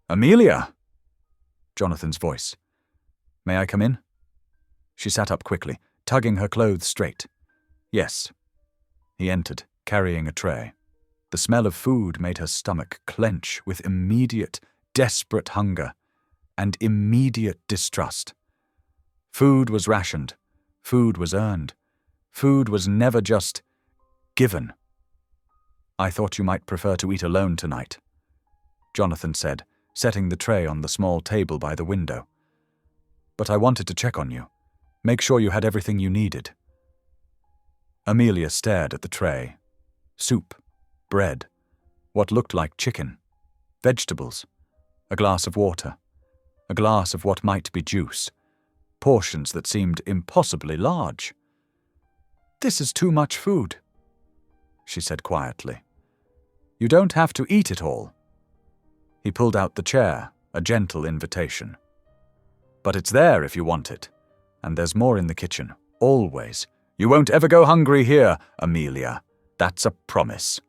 S1: "Amelia!" Jonathan's voice. "May I come in?" She sat up quickly, tugging her clothes straight. "Yes." He entered, carrying a tray. The smell of food made her stomach clench with immediate, desperate hunger and immediate distrust. Food was rationed. Food was earned. Food was never just given. "I thought you might prefer to eat alone tonight," Jonathan said, setting the tray on the small table by the window. "But I wanted to check on you. Make sure you had everything you needed." Amelia stared at the tray. Soup, bread, what looked like chicken, vegetables, a glass of water, a glass of what might be juice, portions that seemed impossibly large. "This is too much food," she said quietly. "You don't have to eat it all." He pulled out the chair, a gentle invitation. "But it's there if you want it. And there's more in the kitchen, always. You won't ever go hungry here, Amelia. That's a promise."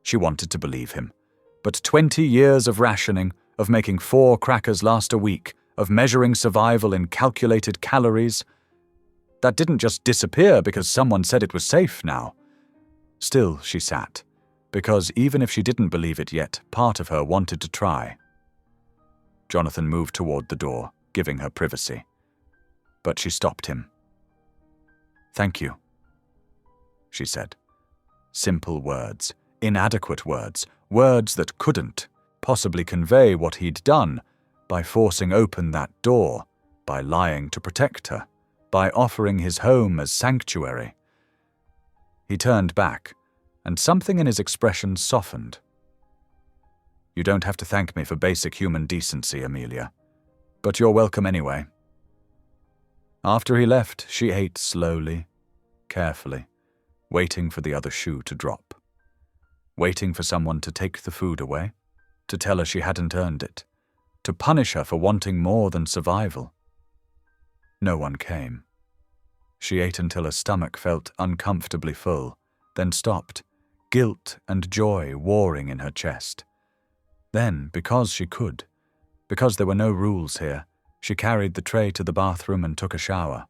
S1: She wanted to believe him. But 20 years of rationing, of making 4 crackers last a week, of measuring survival in calculated calories, that didn't just disappear because someone said it was safe now. Still, she sat, because even if she didn't believe it yet, part of her wanted to try. Jonathan moved toward the door, giving her privacy. But she stopped him. "Thank you," she said. Simple words, inadequate words, words that couldn't possibly convey what he'd done by forcing open that door, by lying to protect her, by offering his home as sanctuary. He turned back, and something in his expression softened. "You don't have to thank me for basic human decency, Amelia, but you're welcome anyway." After he left, she ate slowly, carefully, waiting for the other shoe to drop. Waiting for someone to take the food away, to tell her she hadn't earned it, to punish her for wanting more than survival. No one came. She ate until her stomach felt uncomfortably full, then stopped, guilt and joy warring in her chest. Then, because she could, because there were no rules here, she carried the tray to the bathroom and took a shower.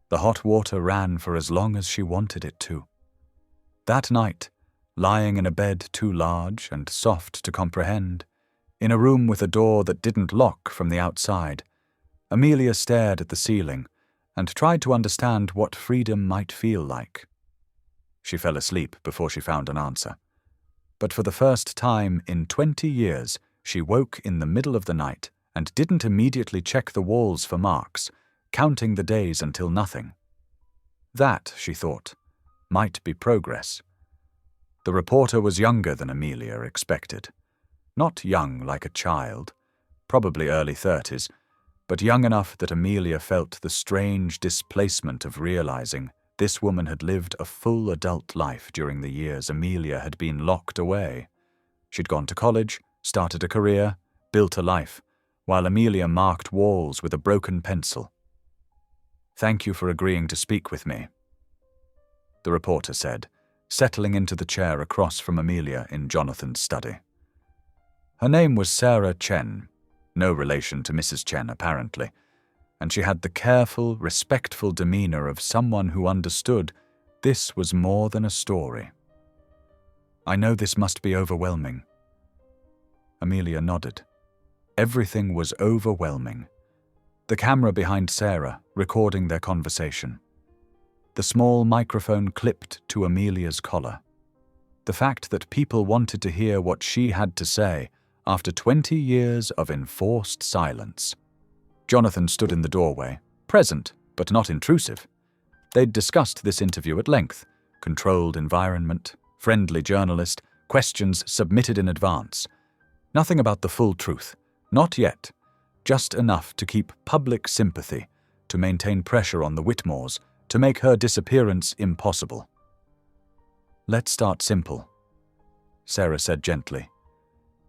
S1: The hot water ran for as long as she wanted it to. That night, lying in a bed too large and soft to comprehend, in a room with a door that didn't lock from the outside, Amelia stared at the ceiling and tried to understand what freedom might feel like. She fell asleep before she found an answer. But for the first time in 20 years, she woke in the middle of the night and didn't immediately check the walls for marks, counting the days until nothing. That, she thought, might be progress. The reporter was younger than Amelia expected. Not young like a child, probably early 30s, but young enough that Amelia felt the strange displacement of realizing this woman had lived a full adult life during the years Amelia had been locked away. She'd gone to college, started a career, built a life, while Amelia marked walls with a broken pencil. "Thank you for agreeing to speak with me," the reporter said, settling into the chair across from Amelia in Jonathan's study. Her name was Sarah Chen, no relation to Mrs. Chen apparently, and she had the careful, respectful demeanor of someone who understood this was more than a story. "I know this must be overwhelming." Amelia nodded. Everything was overwhelming. The camera behind Sarah, recording their conversation. The small microphone clipped to Amelia's collar. The fact that people wanted to hear what she had to say after 20 years of enforced silence. Jonathan stood in the doorway, present but not intrusive. They'd discussed this interview at length: controlled environment, friendly journalist, questions submitted in advance. Nothing about the full truth. Not yet. Just enough to keep public sympathy, to maintain pressure on the Whitmores, to make her disappearance impossible. "Let's start simple," Sarah said gently.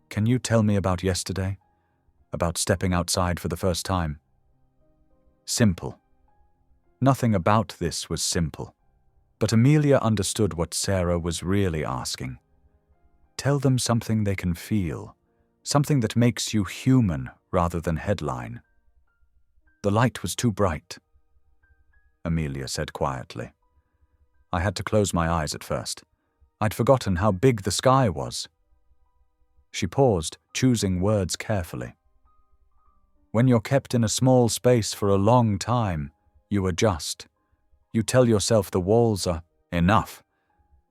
S1: "Can you tell me about yesterday? About stepping outside for the first time?" Simple. Nothing about this was simple. But Amelia understood what Sarah was really asking. Tell them something they can feel, something that makes you human rather than headline. "The light was too bright," Amelia said quietly. "I had to close my eyes at first. I'd forgotten how big the sky was." She paused, choosing words carefully. "When you're kept in a small space for a long time, you adjust. You tell yourself the walls are enough,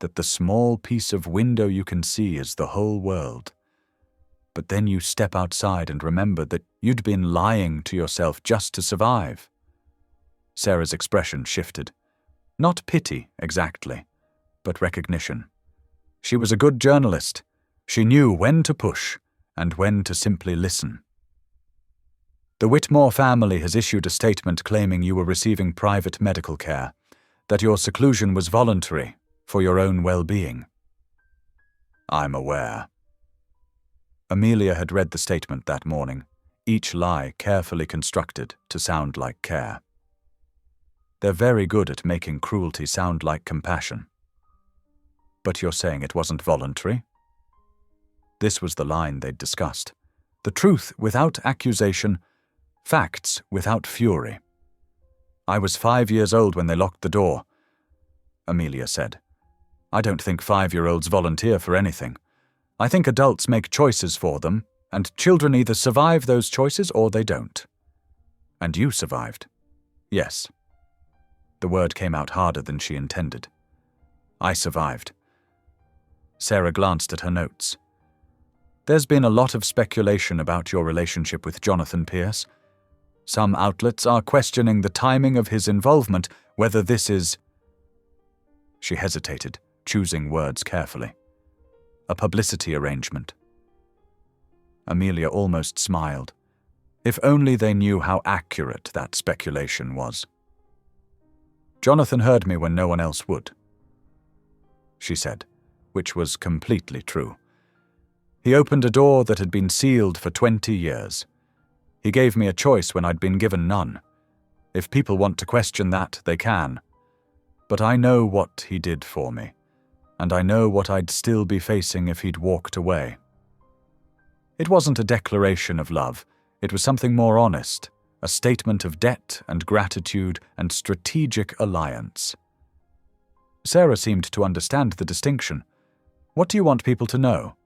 S1: that the small piece of window you can see is the whole world. But then you step outside and remember that you'd been lying to yourself just to survive." Sarah's expression shifted. Not pity, exactly, but recognition. She was a good journalist. She knew when to push and when to simply listen. "The Whitmore family has issued a statement claiming you were receiving private medical care, that your seclusion was voluntary, for your own well-being." "I'm aware." Amelia had read the statement that morning, each lie carefully constructed to sound like care. They're very good at making cruelty sound like compassion. "But you're saying it wasn't voluntary?" This was the line they'd discussed. The truth without accusation, facts without fury. "I was 5 years old when they locked the door," Amelia said. "I don't think 5-year-olds volunteer for anything. I think adults make choices for them, and children either survive those choices or they don't." "And you survived?" "Yes." The word came out harder than she intended. "I survived." Sarah glanced at her notes. "There's been a lot of speculation about your relationship with Jonathan Pierce. Some outlets are questioning the timing of his involvement, whether this is—" She hesitated, choosing words carefully. "A publicity arrangement." Amelia almost smiled. If only they knew how accurate that speculation was. "Jonathan heard me when no one else would," she said, which was completely true. "He opened a door that had been sealed for 20 years. He gave me a choice when I'd been given none. If people want to question that, they can. But I know what he did for me, and I know what I'd still be facing if he'd walked away." It wasn't a declaration of love. It was something more honest, a statement of debt and gratitude and strategic alliance. Sarah seemed to understand the distinction. "What do you want people to know?"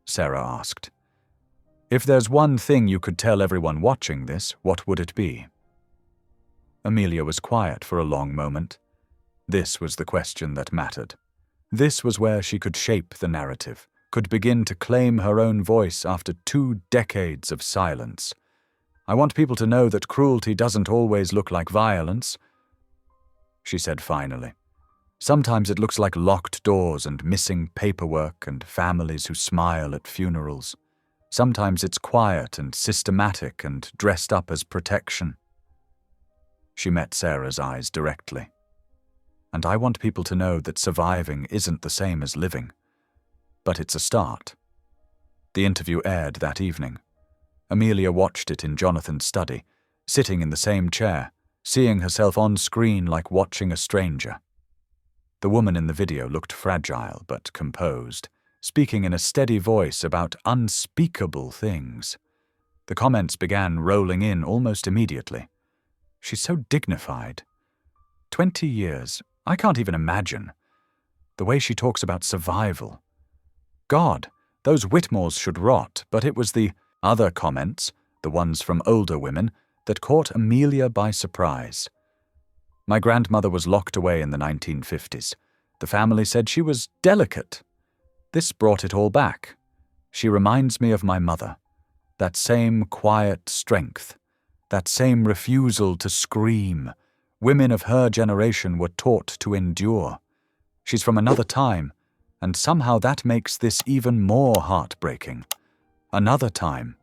S1: Sarah asked. "If there's one thing you could tell everyone watching this, what would it be?" Amelia was quiet for a long moment. This was the question that mattered. This was where she could shape the narrative, could begin to claim her own voice after 2 decades of silence. "I want people to know that cruelty doesn't always look like violence," she said finally. "Sometimes it looks like locked doors and missing paperwork and families who smile at funerals. Sometimes it's quiet and systematic and dressed up as protection." She met Sarah's eyes directly. "And I want people to know that surviving isn't the same as living. But it's a start." The interview aired that evening. Amelia watched it in Jonathan's study, sitting in the same chair, seeing herself on screen like watching a stranger. The woman in the video looked fragile but composed, speaking in a steady voice about unspeakable things. The comments began rolling in almost immediately. "She's so dignified. 20 years, I can't even imagine. The way she talks about survival. God, those Whitmores should rot," but it was the other comments, the ones from older women, that caught Amelia by surprise. "My grandmother was locked away in the 1950s. The family said she was delicate. This brought it all back. She reminds me of my mother. That same quiet strength. That same refusal to scream. Women of her generation were taught to endure. She's from another time, and somehow that makes this even more heartbreaking. Another time.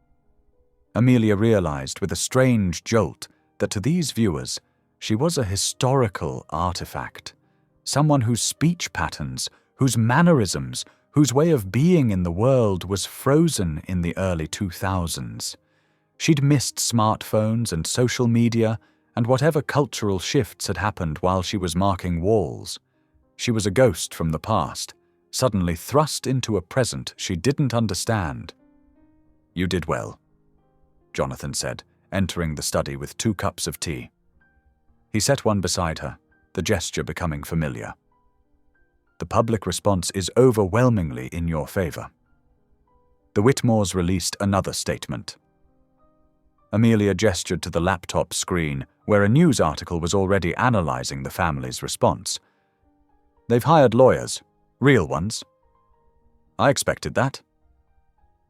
S1: Amelia realized with a strange jolt that to these viewers, she was a historical artifact. Someone whose speech patterns, whose mannerisms, whose way of being in the world was frozen in the early 2000s. She'd missed smartphones and social media and whatever cultural shifts had happened while she was marking walls. She was a ghost from the past, suddenly thrust into a present she didn't understand. "You did well," Jonathan said, entering the study with 2 cups of tea. He set one beside her, the gesture becoming familiar. "The public response is overwhelmingly in your favor." The Whitmores released another statement. Amelia gestured to the laptop screen, where a news article was already analyzing the family's response. "They've hired lawyers, real ones." "I expected that."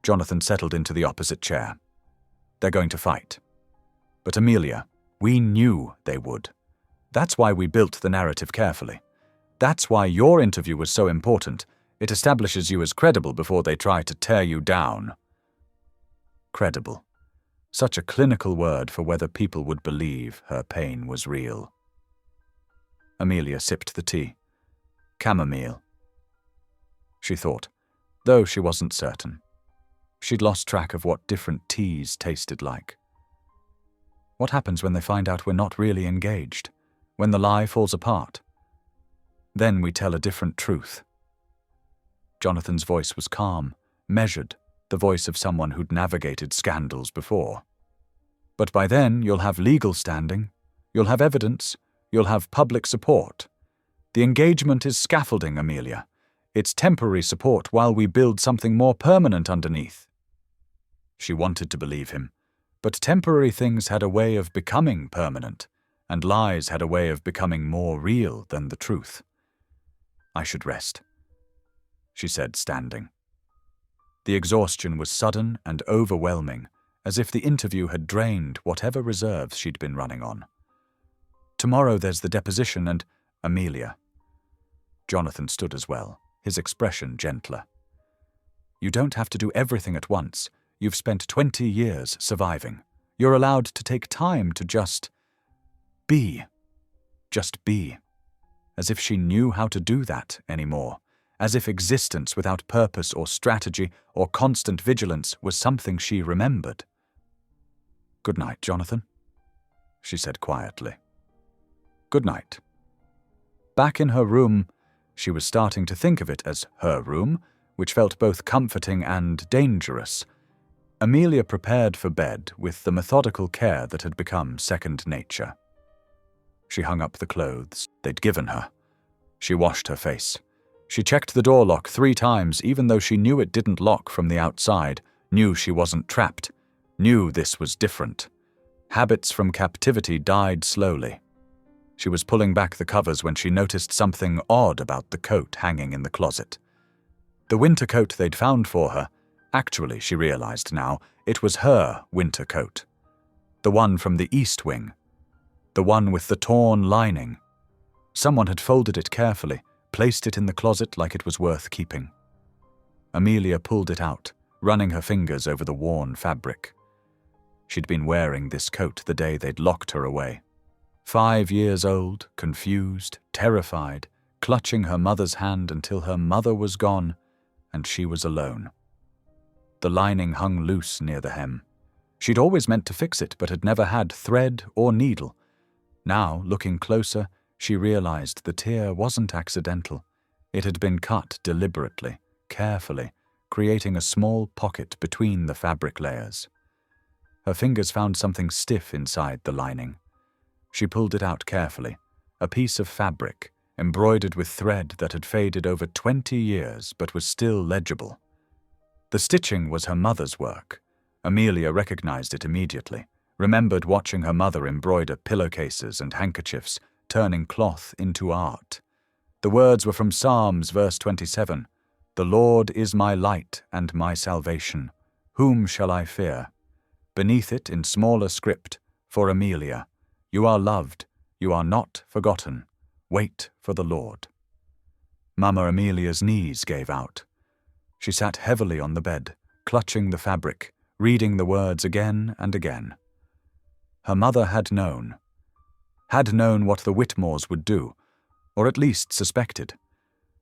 S1: Jonathan settled into the opposite chair. "They're going to fight." "But Amelia, we knew they would. That's why we built the narrative carefully. That's why your interview was so important. It establishes you as credible before they try to tear you down." Credible. Such a clinical word for whether people would believe her pain was real. Amelia sipped the tea. Chamomile. She thought, though she wasn't certain. She'd lost track of what different teas tasted like. What happens when they find out we're not really engaged? When the lie falls apart? Then we tell a different truth. Jonathan's voice was calm, measured, the voice of someone who'd navigated scandals before. "But by then you'll have legal standing, you'll have evidence, you'll have public support. The engagement is scaffolding, Amelia. It's temporary support while we build something more permanent underneath." She wanted to believe him, but temporary things had a way of becoming permanent, and lies had a way of becoming more real than the truth. "I should rest," she said, standing. The exhaustion was sudden and overwhelming, as if the interview had drained whatever reserves she'd been running on. "Tomorrow there's the deposition and—" "Amelia." Jonathan stood as well, his expression gentler. "You don't have to do everything at once. You've spent 20 years surviving. You're allowed to take time to just be. Just be." As if she knew how to do that anymore. As if existence without purpose or strategy or constant vigilance was something she remembered. "Good night, Jonathan," she said quietly. "Good night." Back in her room, she was starting to think of it as her room, which felt both comforting and dangerous. Amelia prepared for bed with the methodical care that had become second nature. She hung up the clothes they'd given her. She washed her face. She checked the door lock 3 times, even though she knew it didn't lock from the outside, knew she wasn't trapped, knew this was different. Habits from captivity died slowly. She was pulling back the covers when she noticed something odd about the coat hanging in the closet. The winter coat they'd found for her, actually, she realized now, it was her winter coat. The one from the East Wing. The one with the torn lining. Someone had folded it carefully, placed it in the closet like it was worth keeping. Amelia pulled it out, running her fingers over the worn fabric. She'd been wearing this coat the day they'd locked her away. 5 years old, confused, terrified, clutching her mother's hand until her mother was gone and she was alone. The lining hung loose near the hem. She'd always meant to fix it, but had never had thread or needle. Now, looking closer, she realized the tear wasn't accidental. It had been cut deliberately, carefully, creating a small pocket between the fabric layers. Her fingers found something stiff inside the lining. She pulled it out carefully, a piece of fabric, embroidered with thread that had faded over 20 years but was still legible. The stitching was her mother's work. Amelia recognized it immediately, remembered watching her mother embroider pillowcases and handkerchiefs, turning cloth into art. The words were from Psalms, verse 27. "The Lord is my light and my salvation. Whom shall I fear?" Beneath it, in smaller script, for Amelia, "You are loved, you are not forgotten. Wait for the Lord." Mama Amelia's knees gave out. She sat heavily on the bed, clutching the fabric, reading the words again and again. Her mother had known what the Whitmores would do, or at least suspected,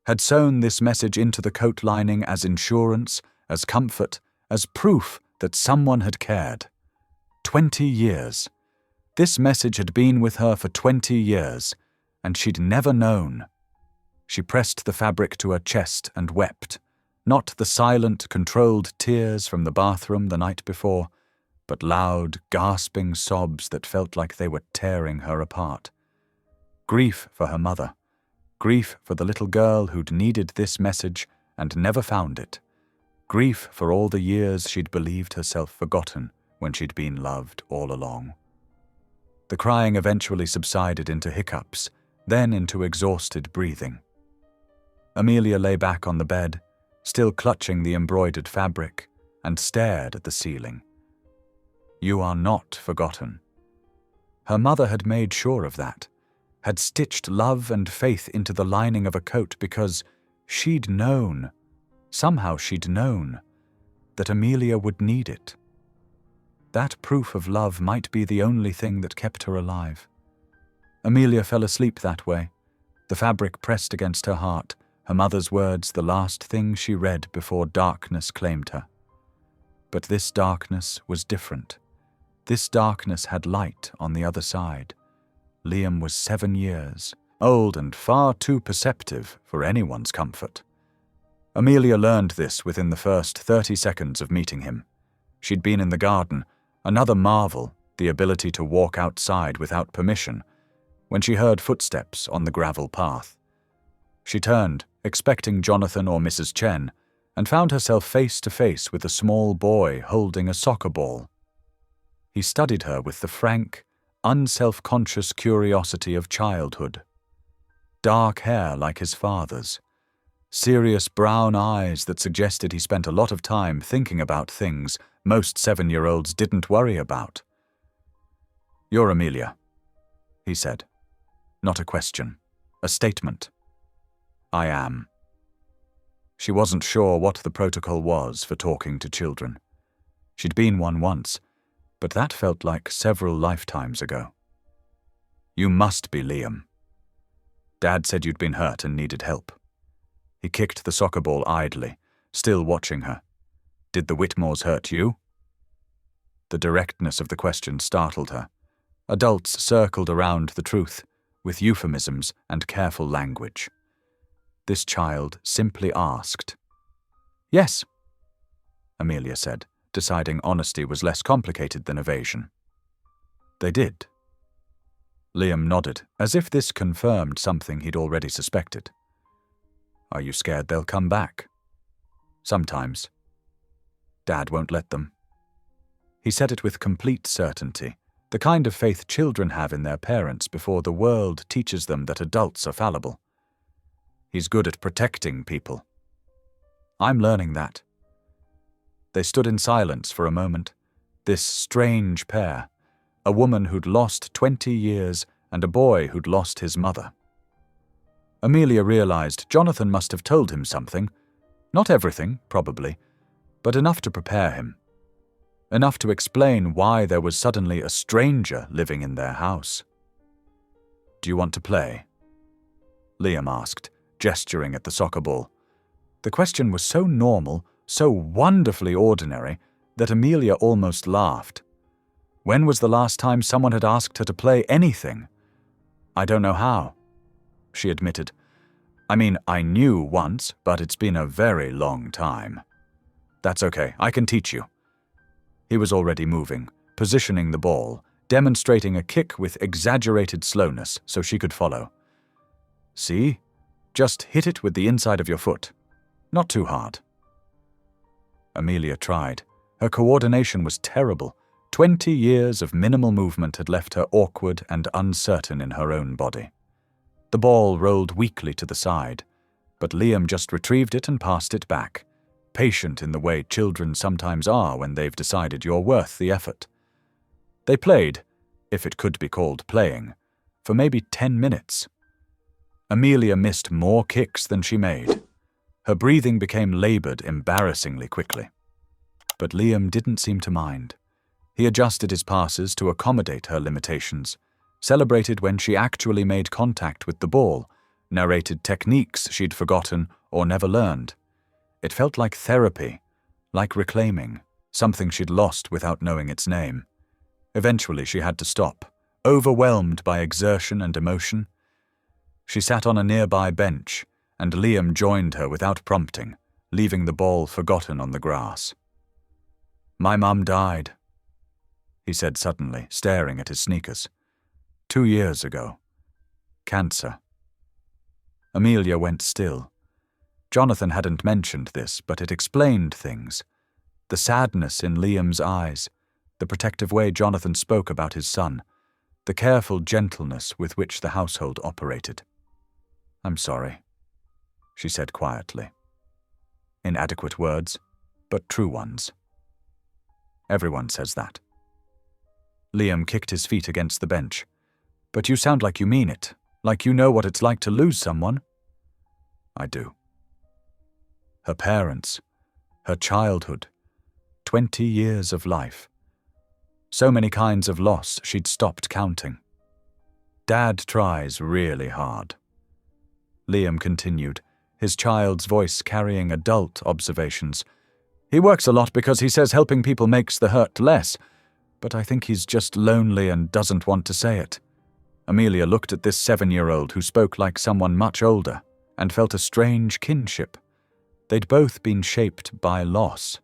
S1: had sewn this message into the coat lining as insurance, as comfort, as proof that someone had cared. 20 years. This message had been with her for 20 years, and she'd never known. She pressed the fabric to her chest and wept, not the silent, controlled tears from the bathroom the night before, but loud, gasping sobs that felt like they were tearing her apart. Grief for her mother. Grief for the little girl who'd needed this message and never found it. Grief for all the years she'd believed herself forgotten when she'd been loved all along. The crying eventually subsided into hiccups, then into exhausted breathing. Amelia lay back on the bed, still clutching the embroidered fabric, and stared at the ceiling. You are not forgotten. Her mother had made sure of that, had stitched love and faith into the lining of a coat because she'd known, somehow she'd known, that Amelia would need it. That proof of love might be the only thing that kept her alive. Amelia fell asleep that way, the fabric pressed against her heart, her mother's words the last thing she read before darkness claimed her. But this darkness was different. This darkness had light on the other side. Liam was 7 years, old and far too perceptive for anyone's comfort. Amelia learned this within the first 30 seconds of meeting him. She'd been in the garden, another marvel, the ability to walk outside without permission, when she heard footsteps on the gravel path. She turned, expecting Jonathan or Mrs. Chen, and found herself face to face with a small boy holding a soccer ball. He studied her with the frank, unself-conscious curiosity of childhood. Dark hair like his father's, serious brown eyes that suggested he spent a lot of time thinking about things most 7-year-olds didn't worry about. "You're Amelia," he said. Not a question, a statement. "I am." She wasn't sure what the protocol was for talking to children. She'd been one once, but that felt like several lifetimes ago. "You must be Liam. Dad said you'd been hurt and needed help." He kicked the soccer ball idly, still watching her. "Did the Whitmores hurt you?" The directness of the question startled her. Adults circled around the truth, with euphemisms and careful language. This child simply asked. "Yes," Amelia said, deciding honesty was less complicated than evasion. "They did." Liam nodded, as if this confirmed something he'd already suspected. "Are you scared they'll come back?" "Sometimes. Dad won't let them." He said it with complete certainty, the kind of faith children have in their parents before the world teaches them that adults are fallible. He's good at protecting people. I'm learning that. They stood in silence for a moment, this strange pair, a woman who'd lost 20 years and a boy who'd lost his mother. Amelia realized Jonathan must have told him something, not everything, probably, but enough to prepare him. Enough to explain why there was suddenly a stranger living in their house. "Do you want to play?" Liam asked, gesturing at the soccer ball. The question was so normal, so wonderfully ordinary, that Amelia almost laughed. When was the last time someone had asked her to play anything? "I don't know how," she admitted. "I mean, I knew once, but it's been a very long time." "That's okay, I can teach you." He was already moving, positioning the ball, demonstrating a kick with exaggerated slowness so she could follow. "See? Just hit it with the inside of your foot. Not too hard." Amelia tried. Her coordination was terrible. 20 years of minimal movement had left her awkward and uncertain in her own body. The ball rolled weakly to the side, but Liam just retrieved it and passed it back, patient in the way children sometimes are when they've decided you're worth the effort. They played, if it could be called playing, for maybe 10 minutes. Amelia missed more kicks than she made. Her breathing became labored embarrassingly quickly. But Liam didn't seem to mind. He adjusted his passes to accommodate her limitations, celebrated when she actually made contact with the ball, narrated techniques she'd forgotten or never learned. It felt like therapy, like reclaiming, something she'd lost without knowing its name. Eventually she had to stop, overwhelmed by exertion and emotion. She sat on a nearby bench, and Liam joined her without prompting, leaving the ball forgotten on the grass. "My mum died," he said suddenly, staring at his sneakers. 2 years ago. Cancer." Amelia went still. Jonathan hadn't mentioned this, but it explained things. The sadness in Liam's eyes, the protective way Jonathan spoke about his son, the careful gentleness with which the household operated. "I'm sorry," she said quietly. Inadequate words, but true ones. Everyone says that. Liam kicked his feet against the bench. "But you sound like you mean it, like you know what it's like to lose someone." "I do." Her parents, her childhood, 20 years of life. So many kinds of loss she'd stopped counting. "Dad tries really hard," Liam continued, his child's voice carrying adult observations. "He works a lot because he says helping people makes the hurt less, but I think he's just lonely and doesn't want to say it." Amelia looked at this 7-year-old who spoke like someone much older and felt a strange kinship. They'd both been shaped by loss.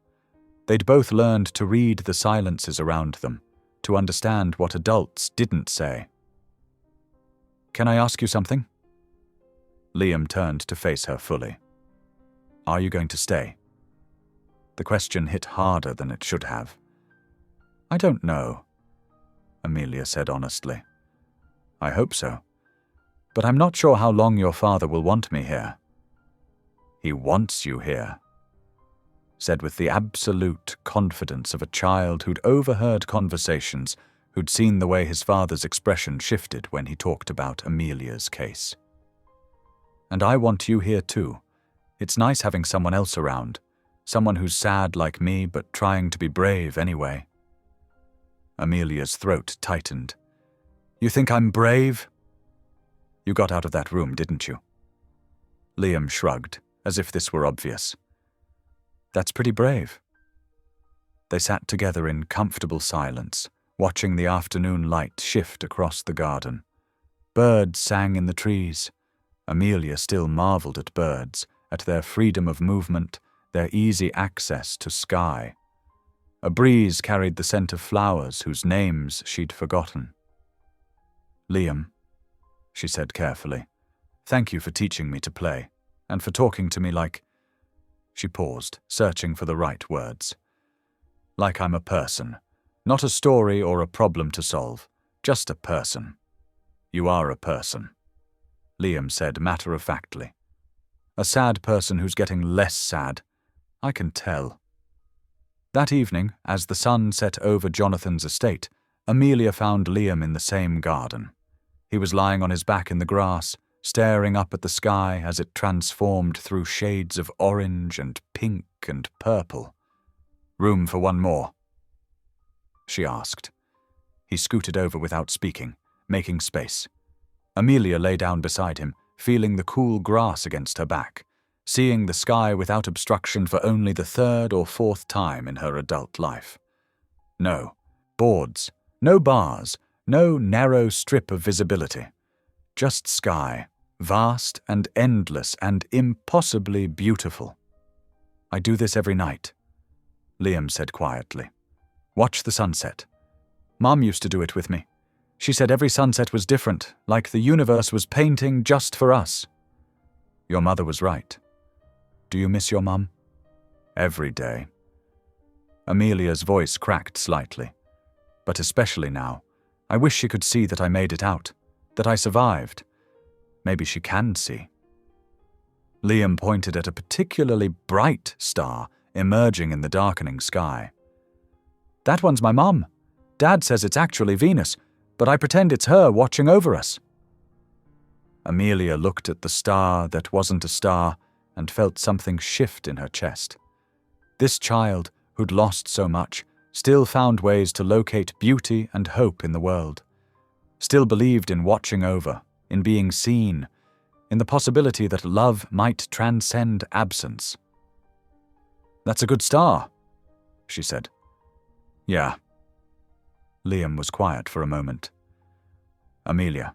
S1: They'd both learned to read the silences around them, to understand what adults didn't say. "Can I ask you something?" Liam turned to face her fully. "Are you going to stay?" The question hit harder than it should have. "I don't know," Amelia said honestly. "I hope so. But I'm not sure how long your father will want me here." "He wants you here," said with the absolute confidence of a child who'd overheard conversations, who'd seen the way his father's expression shifted when he talked about Amelia's case. "And I want you here too. It's nice having someone else around, someone who's sad like me but trying to be brave anyway." Amelia's throat tightened. "You think I'm brave?" "You got out of that room, didn't you?" Liam shrugged, as if this were obvious. "That's pretty brave." They sat together in comfortable silence, watching the afternoon light shift across the garden. Birds sang in the trees. Amelia still marveled at birds, at their freedom of movement, their easy access to sky. A breeze carried the scent of flowers whose names she'd forgotten. "Liam," she said carefully, "thank you for teaching me to play, and for talking to me like—" She paused, searching for the right words. "Like I'm a person, not a story or a problem to solve, just a person." "You are a person," Liam said matter-of-factly. "A sad person who's getting less sad. I can tell." That evening, as the sun set over Jonathan's estate, Amelia found Liam in the same garden. He was lying on his back in the grass, staring up at the sky as it transformed through shades of orange and pink and purple. "Room for one more?" she asked. He scooted over without speaking, making space. Amelia lay down beside him, feeling the cool grass against her back, seeing the sky without obstruction for only the 3rd or 4th time in her adult life. No boards, no bars, no narrow strip of visibility. Just sky, vast and endless and impossibly beautiful. "I do this every night," Liam said quietly. "Watch the sunset. Mom used to do it with me. She said every sunset was different, like the universe was painting just for us." "Your mother was right. Do you miss your mum?" "Every day." Amelia's voice cracked slightly. "But especially now. I wish she could see that I made it out, that I survived. Maybe she can see. Liam pointed at a particularly bright star emerging in the darkening sky. That one's my mum. Dad says it's actually Venus, but I pretend it's her watching over us. Amelia looked at the star that wasn't a star and felt something shift in her chest. This child, who'd lost so much, still found ways to locate beauty and hope in the world. Still believed in watching over, in being seen, in the possibility that love might transcend absence. "That's a good star," she said. "Yeah." Liam was quiet for a moment. "Amelia,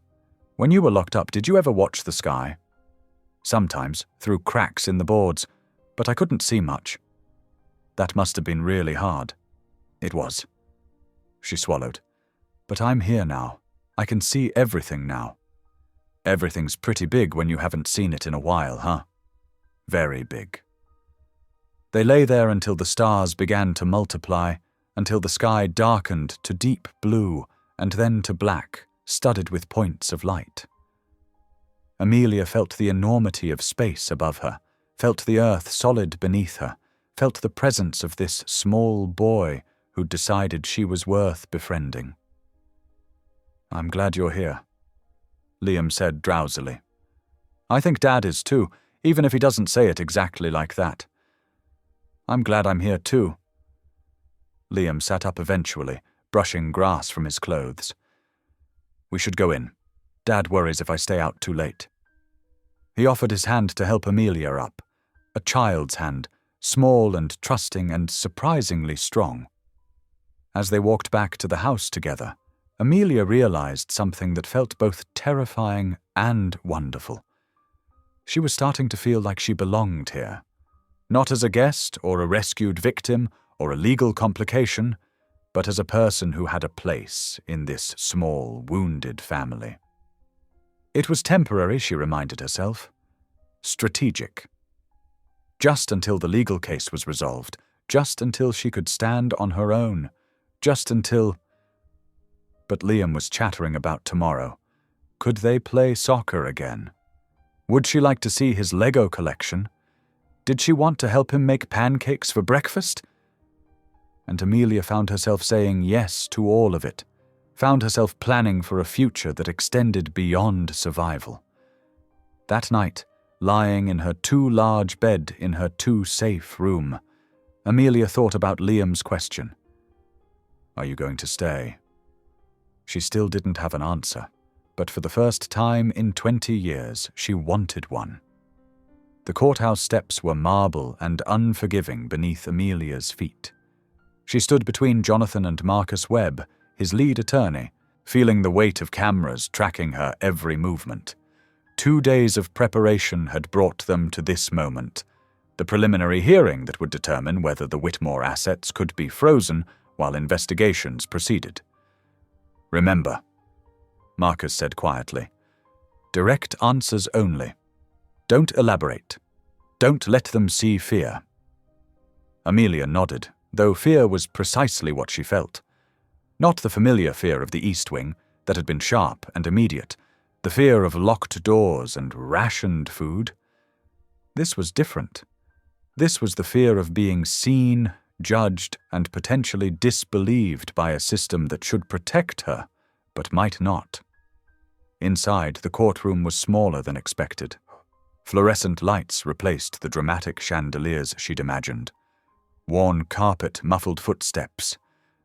S1: when you were locked up, did you ever watch the sky?" "Sometimes, through cracks in the boards, but I couldn't see much." "That must have been really hard." "It was." She swallowed. "But I'm here now. I can see everything now." "Everything's pretty big when you haven't seen it in a while, huh?" "Very big." They lay there until the stars began to multiply, until the sky darkened to deep blue and then to black, studded with points of light. Amelia felt the enormity of space above her, felt the earth solid beneath her, felt the presence of this small boy who'd decided she was worth befriending. "I'm glad you're here," Liam said drowsily. "I think Dad is too, even if he doesn't say it exactly like that." "I'm glad I'm here too." Liam sat up eventually, brushing grass from his clothes. "We should go in. Dad worries if I stay out too late." He offered his hand to help Amelia up, a child's hand, small and trusting and surprisingly strong. As they walked back to the house together, Amelia realized something that felt both terrifying and wonderful. She was starting to feel like she belonged here, not as a guest or a rescued victim or a legal complication, but as a person who had a place in this small, wounded family. It was temporary, she reminded herself. Strategic. Just until the legal case was resolved, just until she could stand on her own, just until... But Liam was chattering about tomorrow. Could they play soccer again? Would she like to see his Lego collection? Did she want to help him make pancakes for breakfast? And Amelia found herself saying yes to all of it, found herself planning for a future that extended beyond survival. That night, lying in her too large bed in her too safe room, Amelia thought about Liam's question. "Are you going to stay?" She still didn't have an answer, but for the first time in 20 years, she wanted one. The courthouse steps were marble and unforgiving beneath Amelia's feet. She stood between Jonathan and Marcus Webb, his lead attorney, feeling the weight of cameras tracking her every movement. 2 days of preparation had brought them to this moment, the preliminary hearing that would determine whether the Whitmore assets could be frozen while investigations proceeded. "Remember," Marcus said quietly, "direct answers only. Don't elaborate. Don't let them see fear." Amelia nodded, though fear was precisely what she felt. Not the familiar fear of the East Wing that had been sharp and immediate, the fear of locked doors and rationed food. This was different. This was the fear of being seen, judged, and potentially disbelieved by a system that should protect her, but might not. Inside, the courtroom was smaller than expected. Fluorescent lights replaced the dramatic chandeliers she'd imagined. Worn carpet muffled footsteps.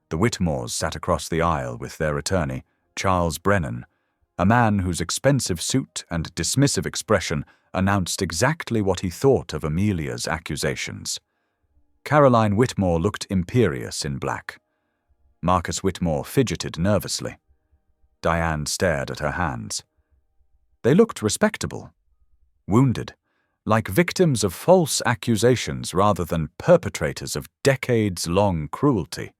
S1: The Whitmores sat across the aisle with their attorney, Charles Brennan, a man whose expensive suit and dismissive expression announced exactly what he thought of Amelia's accusations. Caroline Whitmore looked imperious in black. Marcus Whitmore fidgeted nervously. Diane stared at her hands. They looked respectable. Wounded, like victims of false accusations rather than perpetrators of decades-long cruelty.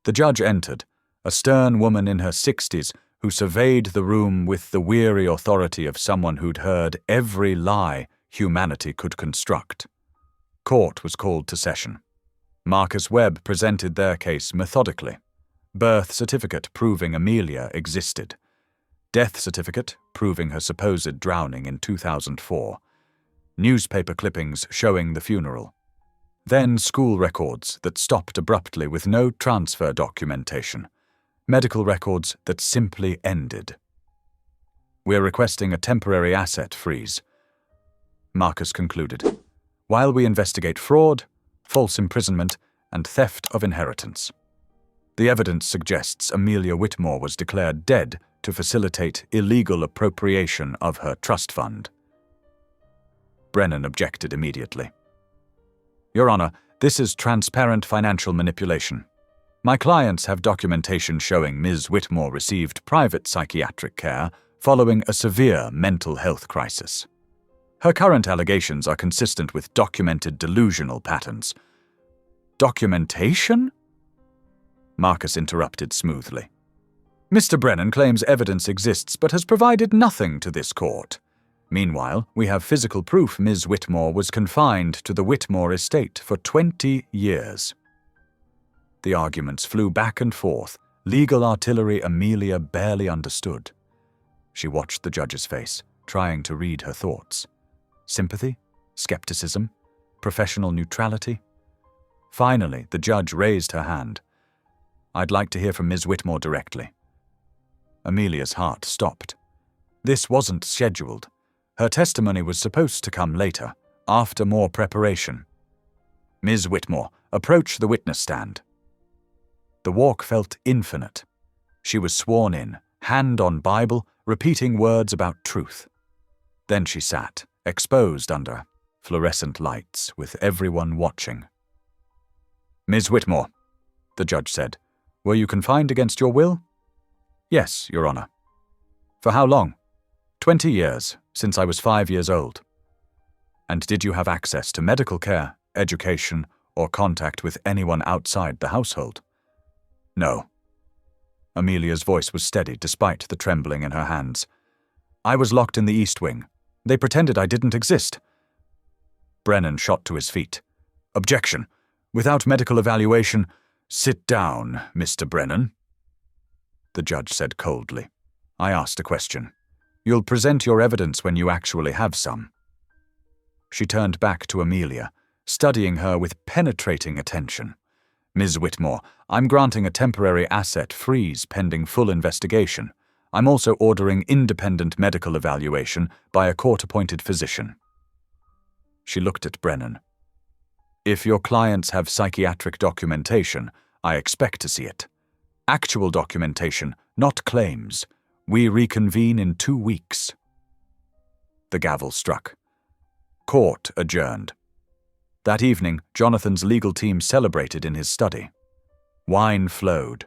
S1: The judge entered, a stern woman in her 60s who surveyed the room with the weary authority of someone who'd heard every lie humanity could construct. Court was called to session. Marcus Webb presented their case methodically. Birth certificate proving Amelia existed. Death certificate proving her supposed drowning in 2004. Newspaper clippings showing the funeral. Then school records that stopped abruptly with no transfer documentation. Medical records that simply ended. We're requesting a temporary asset freeze, Marcus concluded, while we investigate fraud, false imprisonment, and theft of inheritance. The evidence suggests Amelia Whitmore was declared dead to facilitate illegal appropriation of her trust fund. Brennan objected immediately. Your Honor, this is transparent financial manipulation. My clients have documentation showing Ms. Whitmore received private psychiatric care following a severe mental health crisis. Her current allegations are consistent with documented delusional patterns. Documentation? Marcus interrupted smoothly. Mr. Brennan claims evidence exists but has provided nothing to this court. Meanwhile, we have physical proof Ms. Whitmore was confined to the Whitmore estate for 20 years. The arguments flew back and forth, legal artillery Amelia barely understood. She watched the judge's face, trying to read her thoughts. Sympathy? Skepticism? Professional neutrality? Finally, the judge raised her hand. I'd like to hear from Ms. Whitmore directly. Amelia's heart stopped. This wasn't scheduled. Her testimony was supposed to come later, after more preparation. Ms. Whitmore, approach the witness stand. The walk felt infinite. She was sworn in, hand on Bible, repeating words about truth. Then she sat, exposed under fluorescent lights, with everyone watching. Ms. Whitmore, the judge said, were you confined against your will? Yes, Your Honor. For how long? 20 years, since I was 5 years old. And did you have access to medical care, education, or contact with anyone outside the household? No. Amelia's voice was steady despite the trembling in her hands. I was locked in the East Wing. They pretended I didn't exist. Brennan shot to his feet. Objection. Without medical evaluation, sit down, Mr. Brennan. The judge said coldly. I asked a question. You'll present your evidence when you actually have some. She turned back to Amelia, studying her with penetrating attention. Ms. Whitmore, I'm granting a temporary asset freeze pending full investigation. I'm also ordering independent medical evaluation by a court-appointed physician. She looked at Brennan. If your clients have psychiatric documentation, I expect to see it. Actual documentation, not claims. We reconvene in 2 weeks. The gavel struck. Court adjourned. That evening, Jonathan's legal team celebrated in his study. Wine flowed.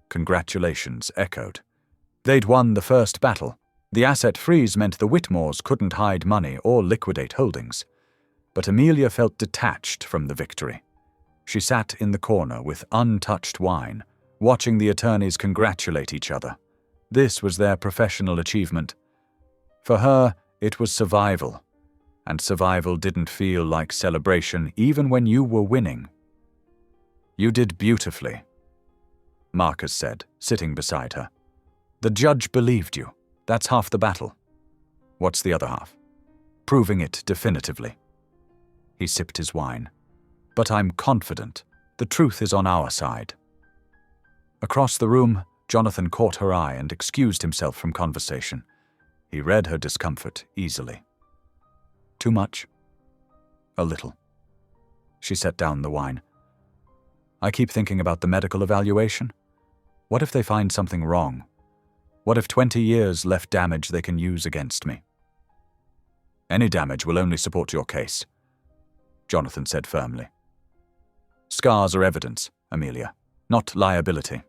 S1: Congratulations echoed. They'd won the first battle. The asset freeze meant the Whitmores couldn't hide money or liquidate holdings. But Amelia felt detached from the victory. She sat in the corner with untouched wine, watching the attorneys congratulate each other. This was their professional achievement. For her, it was survival. And survival didn't feel like celebration even when you were winning. You did beautifully, Marcus said, sitting beside her. The judge believed you. That's half the battle. What's the other half? Proving it definitively. He sipped his wine. But I'm confident. The truth is on our side. Across the room, Jonathan caught her eye and excused himself from conversation. He read her discomfort easily. Too much? A little. She set down the wine. I keep thinking about the medical evaluation. What if they find something wrong? What if 20 years left damage they can use against me? Any damage will only support your case, Jonathan said firmly. Scars are evidence, Amelia, not liability.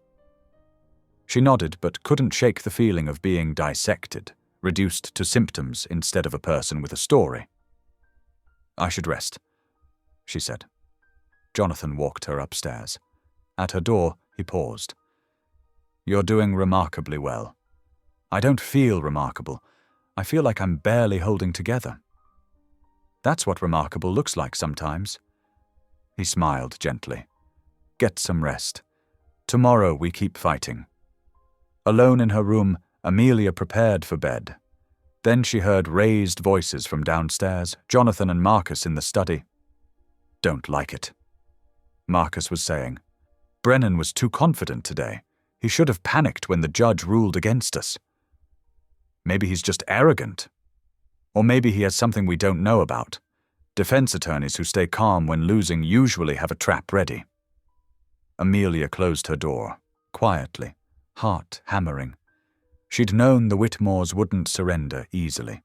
S1: She nodded but couldn't shake the feeling of being dissected, reduced to symptoms instead of a person with a story. I should rest, she said. Jonathan walked her upstairs. At her door, he paused. You're doing remarkably well. I don't feel remarkable. I feel like I'm barely holding together. That's what remarkable looks like sometimes. He smiled gently. Get some rest. Tomorrow we keep fighting. Alone in her room, Amelia prepared for bed. Then she heard raised voices from downstairs, Jonathan and Marcus in the study. "Don't like it," Marcus was saying. "Brennan was too confident today. He should have panicked when the judge ruled against us. Maybe he's just arrogant. Or maybe he has something we don't know about. Defense attorneys who stay calm when losing usually have a trap ready." Amelia closed her door, quietly, heart hammering. She'd known the Whitmores wouldn't surrender easily.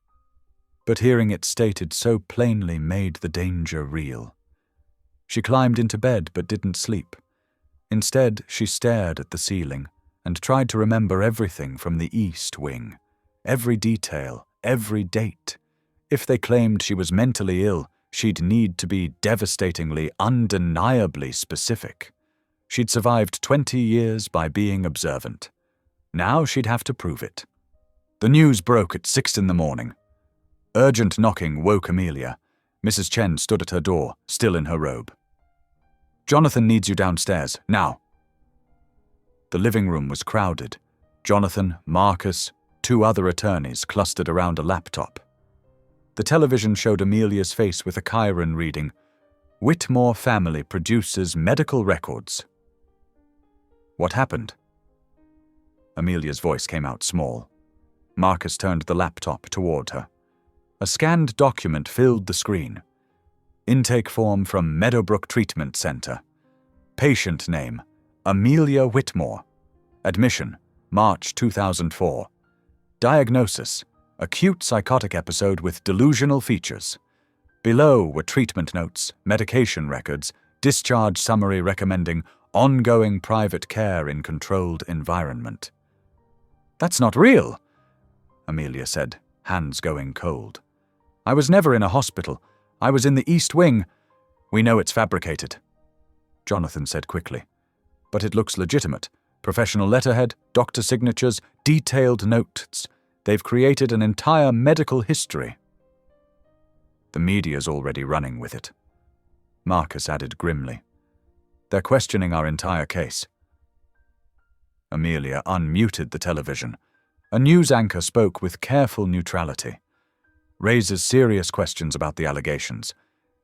S1: But hearing it stated so plainly made the danger real. She climbed into bed but didn't sleep. Instead, she stared at the ceiling and tried to remember everything from the East Wing. Every detail, every date. If they claimed she was mentally ill, she'd need to be devastatingly, undeniably specific. She'd survived 20 years by being observant. Now she'd have to prove it. The news broke at 6 in the morning. Urgent knocking woke Amelia. Mrs. Chen stood at her door, still in her robe. "Jonathan needs you downstairs, now." The living room was crowded. Jonathan, Marcus, 2 other attorneys clustered around a laptop. The television showed Amelia's face with a chyron reading, "Whitmore family produces medical records." "What happened?" Amelia's voice came out small. Marcus turned the laptop toward her. A scanned document filled the screen. Intake form from Meadowbrook Treatment Center. Patient name, Amelia Whitmore. Admission, March 2004. Diagnosis, acute psychotic episode with delusional features. Below were treatment notes, medication records, discharge summary recommending ongoing private care in controlled environment. "That's not real," Amelia said, hands going cold. "I was never in a hospital. I was in the East Wing." "We know it's fabricated," Jonathan said quickly. "But it looks legitimate. Professional letterhead, doctor signatures, detailed notes. They've created an entire medical history." "The media's already running with it," Marcus added grimly. "They're questioning our entire case." Amelia unmuted the television. A news anchor spoke with careful neutrality. "Raises serious questions about the allegations.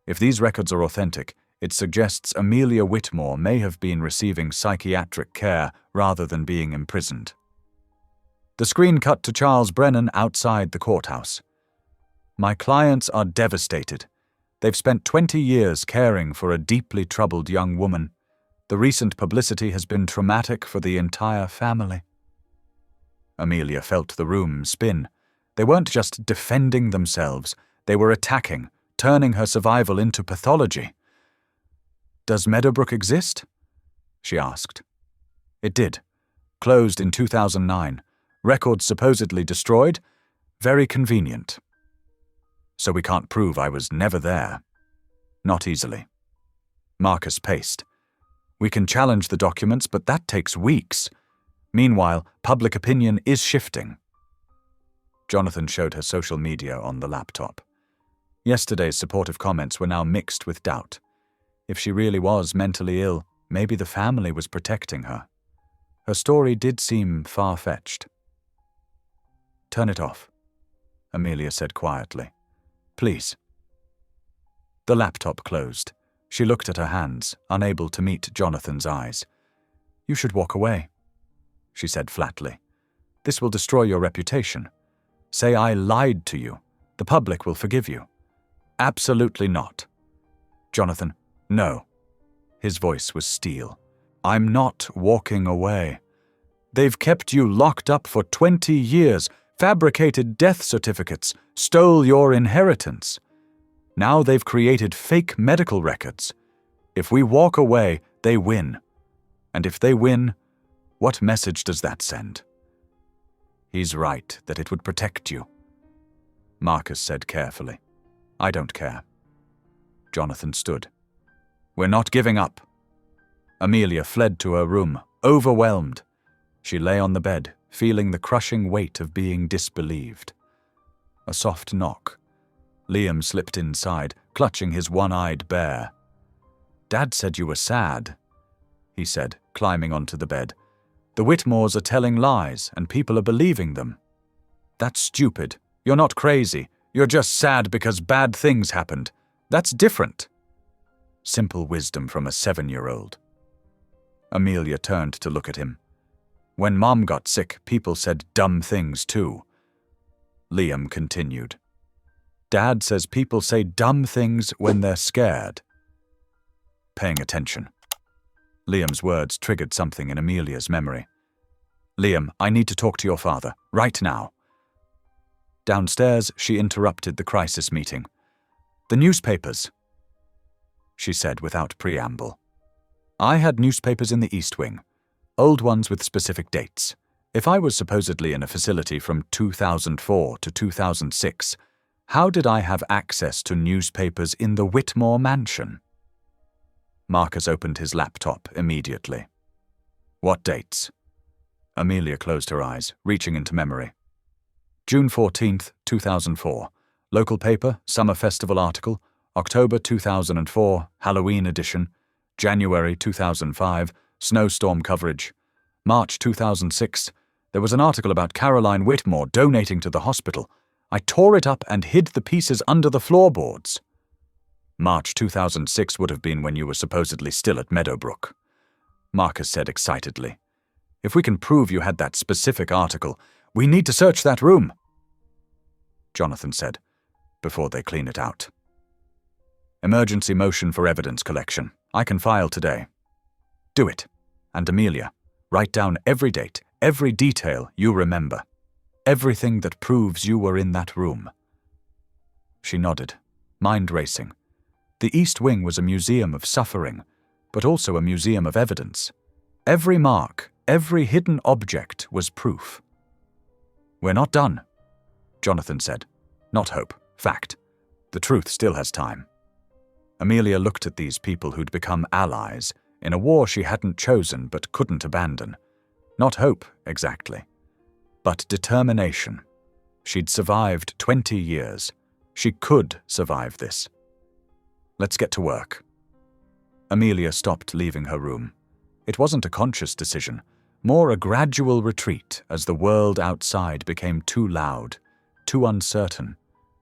S1: If these records are authentic, it suggests Amelia Whitmore may have been receiving psychiatric care rather than being imprisoned." The screen cut to Charles Brennan outside the courthouse. "My clients are devastated. They've spent 20 years caring for a deeply troubled young woman. The recent publicity has been traumatic for the entire family." Amelia felt the room spin. They weren't just defending themselves, they were attacking, turning her survival into pathology. "Does Meadowbrook exist?" she asked. "It did. Closed in 2009. Records supposedly destroyed. Very convenient." "So we can't prove I was never there?" "Not easily." Marcus paced. "We can challenge the documents, but that takes weeks. Meanwhile, public opinion is shifting." Jonathan showed her social media on the laptop. Yesterday's supportive comments were now mixed with doubt. If she really was mentally ill, maybe the family was protecting her. Her story did seem far-fetched. "Turn it off," Amelia said quietly. "Please." The laptop closed. She looked at her hands, unable to meet Jonathan's eyes. "You should walk away," she said flatly. "This will destroy your reputation. Say I lied to you. The public will forgive you." "Absolutely not." "Jonathan, no." His voice was steel. "I'm not walking away. They've kept you locked up for 20 years, fabricated death certificates, stole your inheritance. Now they've created fake medical records. If we walk away, they win. And if they win, what message does that send?" "He's right that it would protect you," Marcus said carefully. "I don't care." Jonathan stood. "We're not giving up." Amelia fled to her room, overwhelmed. She lay on the bed, feeling the crushing weight of being disbelieved. A soft knock. Liam slipped inside, clutching his one-eyed bear. "Dad said you were sad," he said, climbing onto the bed. The Whitmores are telling lies, and people are believing them. That's stupid. You're not crazy. You're just sad because bad things happened. That's different. Simple wisdom from a 7-year-old. Amelia turned to look at him. When Mom got sick, people said dumb things too. Liam continued. Dad says people say dumb things when they're scared. Paying attention. Liam's words triggered something in Amelia's memory. Liam, I need to talk to your father, right now. Downstairs, she interrupted the crisis meeting. The newspapers, she said without preamble. I had newspapers in the East Wing, old ones with specific dates. If I was supposedly in a facility from 2004 to 2006, how did I have access to newspapers in the Whitmore mansion? Marcus opened his laptop immediately. What dates? Amelia closed her eyes, reaching into memory. June 14th, 2004. Local paper, summer festival article. October 2004, Halloween edition. January 2005, snowstorm coverage. March 2006, there was an article about Caroline Whitmore donating to the hospital. I tore it up and hid the pieces under the floorboards. March 2006 would have been when you were supposedly still at Meadowbrook. Marcus said excitedly. If we can prove you had that specific article, we need to search that room. Jonathan said, before they clean it out. Emergency motion for evidence collection. I can file today. Do it. And Amelia, write down every date, every detail you remember. Everything that proves you were in that room. She nodded, mind racing. The East Wing was a museum of suffering, but also a museum of evidence. Every mark, every hidden object was proof. We're not done, Jonathan said. Not hope, fact. The truth still has time. Amelia looked at these people who'd become allies in a war she hadn't chosen but couldn't abandon. Not hope, exactly, but determination. She'd survived 20 years. She could survive this. Let's get to work. Amelia stopped leaving her room. It wasn't a conscious decision, more a gradual retreat as the world outside became too loud, too uncertain,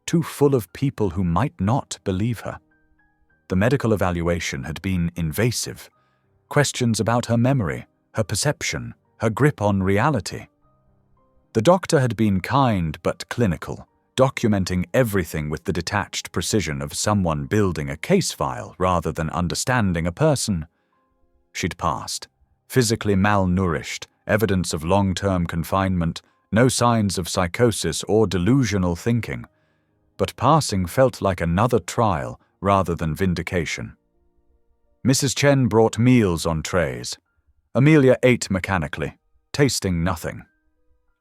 S1: too full of people who might not believe her. The medical evaluation had been invasive. Questions about her memory, her perception, her grip on reality. The doctor had been kind but clinical, documenting everything with the detached precision of someone building a case file rather than understanding a person. She'd passed, physically malnourished, evidence of long-term confinement, no signs of psychosis or delusional thinking. But passing felt like another trial rather than vindication. Mrs. Chen brought meals on trays. Amelia ate mechanically, tasting nothing.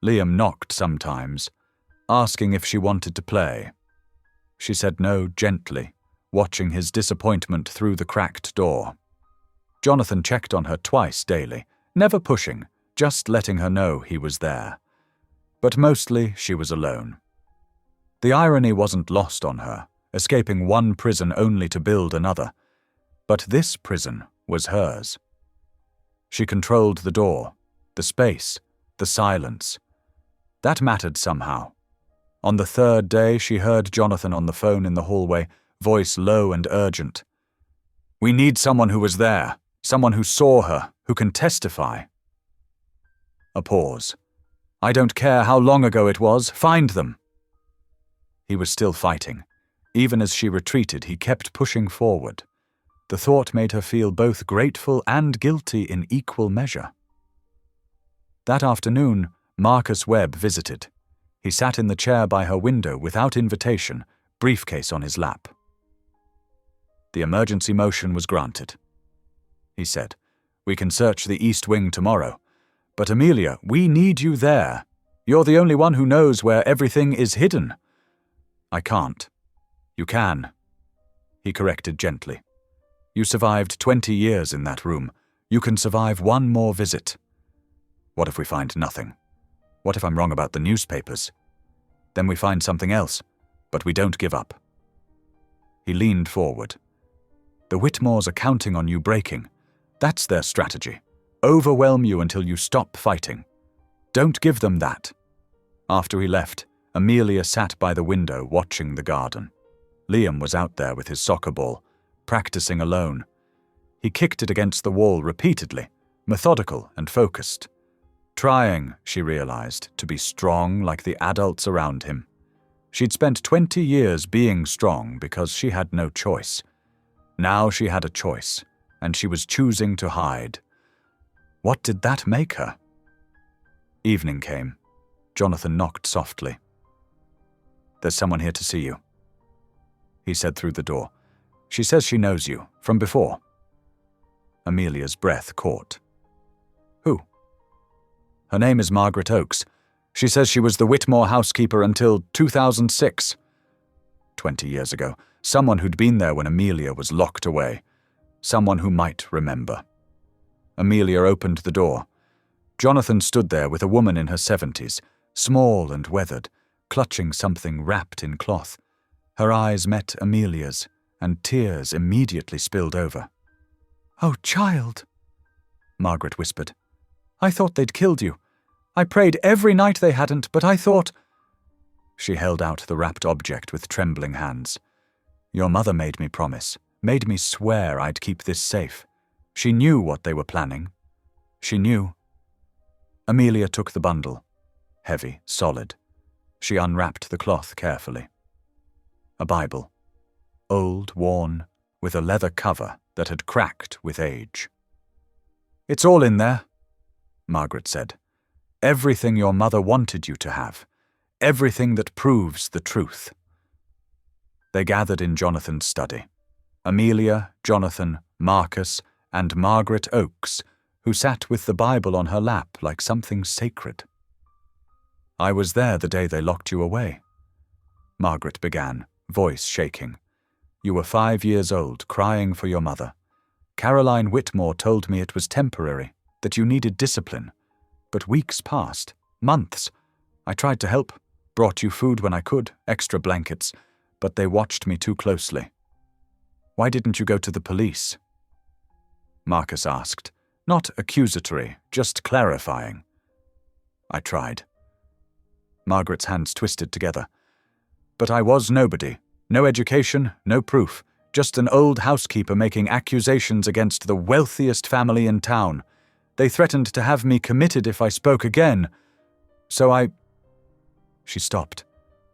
S1: Liam knocked sometimes, asking if she wanted to play. She said no gently, watching his disappointment through the cracked door. Jonathan checked on her twice daily, never pushing, just letting her know he was there. But mostly she was alone. The irony wasn't lost on her, escaping one prison only to build another. But this prison was hers. She controlled the door, the space, the silence. That mattered somehow. On the third day, she heard Jonathan on the phone in the hallway, voice low and urgent. We need someone who was there, someone who saw her, who can testify. A pause. I don't care how long ago it was, find them. He was still fighting. Even as she retreated, he kept pushing forward. The thought made her feel both grateful and guilty in equal measure. That afternoon, Marcus Webb visited. He sat in the chair by her window without invitation, briefcase on his lap. The emergency motion was granted. He said, We can search the East Wing tomorrow. But Amelia, we need you there. You're the only one who knows where everything is hidden. I can't. You can. He corrected gently. You survived 20 years in that room. You can survive one more visit. What if we find nothing? What if I'm wrong about the newspapers? Then we find something else, but we don't give up. He leaned forward. The Whitmores are counting on you breaking. That's their strategy. overwhelm you until you stop fighting. Don't give them that." After he left, Amelia sat by the window watching the garden. Liam was out there with his soccer ball, practicing alone. He kicked it against the wall repeatedly, methodical and focused. Trying, she realized, to be strong like the adults around him. She'd spent 20 years being strong because she had no choice. Now she had a choice, and she was choosing to hide. What did that make her? Evening came. Jonathan knocked softly. "There's someone here to see you," he said through the door. "She says she knows you, from before." Amelia's breath caught. "Who?" "Her name is Margaret Oakes. She says she was the Whitmore housekeeper until 2006. 20 years ago, someone who'd been there when Amelia was locked away. Someone who might remember." Amelia opened the door. Jonathan stood there with a woman in her 70s, small and weathered, clutching something wrapped in cloth. Her eyes met Amelia's, and tears immediately spilled over. "Oh, child," Margaret whispered. "I thought they'd killed you. I prayed every night they hadn't, but I thought—" She held out the wrapped object with trembling hands. "Your mother made me promise, made me swear I'd keep this safe. She knew what they were planning. She knew." Amelia took the bundle. Heavy, solid. She unwrapped the cloth carefully. A Bible. Old, worn, with a leather cover that had cracked with age. "It's all in there," Margaret said. "Everything your mother wanted you to have. Everything that proves the truth." They gathered in Jonathan's study. Amelia, Jonathan, Marcus, and Margaret Oakes, who sat with the Bible on her lap like something sacred. "I was there the day they locked you away," Margaret began, voice shaking. "You were 5 years old, crying for your mother. Caroline Whitmore told me it was temporary, that you needed discipline. But weeks passed, months. I tried to help, brought you food when I could, extra blankets, but they watched me too closely. Why didn't you go to the police?" Marcus asked, not accusatory, just clarifying. "I tried." Margaret's hands twisted together. "But I was nobody. No education, no proof. Just an old housekeeper making accusations against the wealthiest family in town. They threatened to have me committed if I spoke again. So I—" She stopped,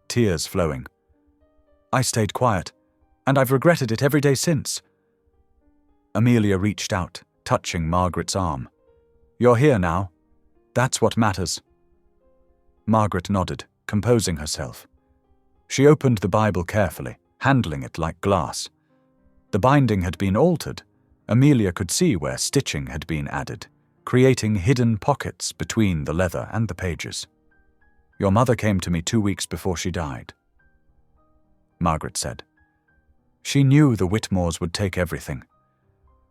S1: tears flowing. "I stayed quiet, and I've regretted it every day since." Amelia reached out, touching Margaret's arm. "You're here now. That's what matters." Margaret nodded, composing herself. She opened the Bible carefully, handling it like glass. The binding had been altered. Amelia could see where stitching had been added, creating hidden pockets between the leather and the pages. "Your mother came to me 2 weeks before she died," Margaret said. "She knew the Whitmores would take everything.